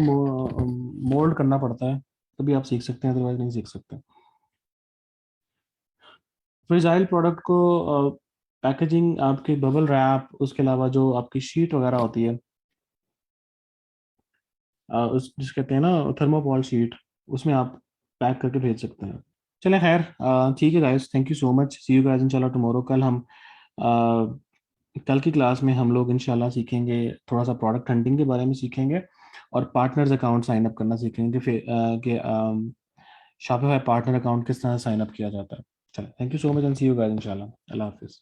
मोल्ड करना पड़ता है, तभी आप सीख सकते हैं, अदरवाइज नहीं सीख सकते। फ्रेजाइल प्रोडक्ट को पैकेजिंग आपके बबल रैप, उसके अलावा जो आपकी शीट वगैरह होती है, उस जिस कहते हैं ना थर्मोपॉल शीट, उसमें आप पैक करके भेज सकते हैं। चलें खैर, ठीक है guys, thank you so much, see you guys इंशाल्लाह टुमारो। कल हम कल की क्लास में हम लोग इंशाल्लाह सीखेंगे, थोड़ा सा प्रोडक्ट हंटिंग के बारे में सीखेंगे और पार्टनर्स अकाउंट साइन अप करना सीखेंगे कि शॉपिफाई पार्टनर अकाउंट किस तरह साइन अप किया जाता है। चलो thank you so much and see you guys इंशाल्लाह, अल्लाह हाफिज़।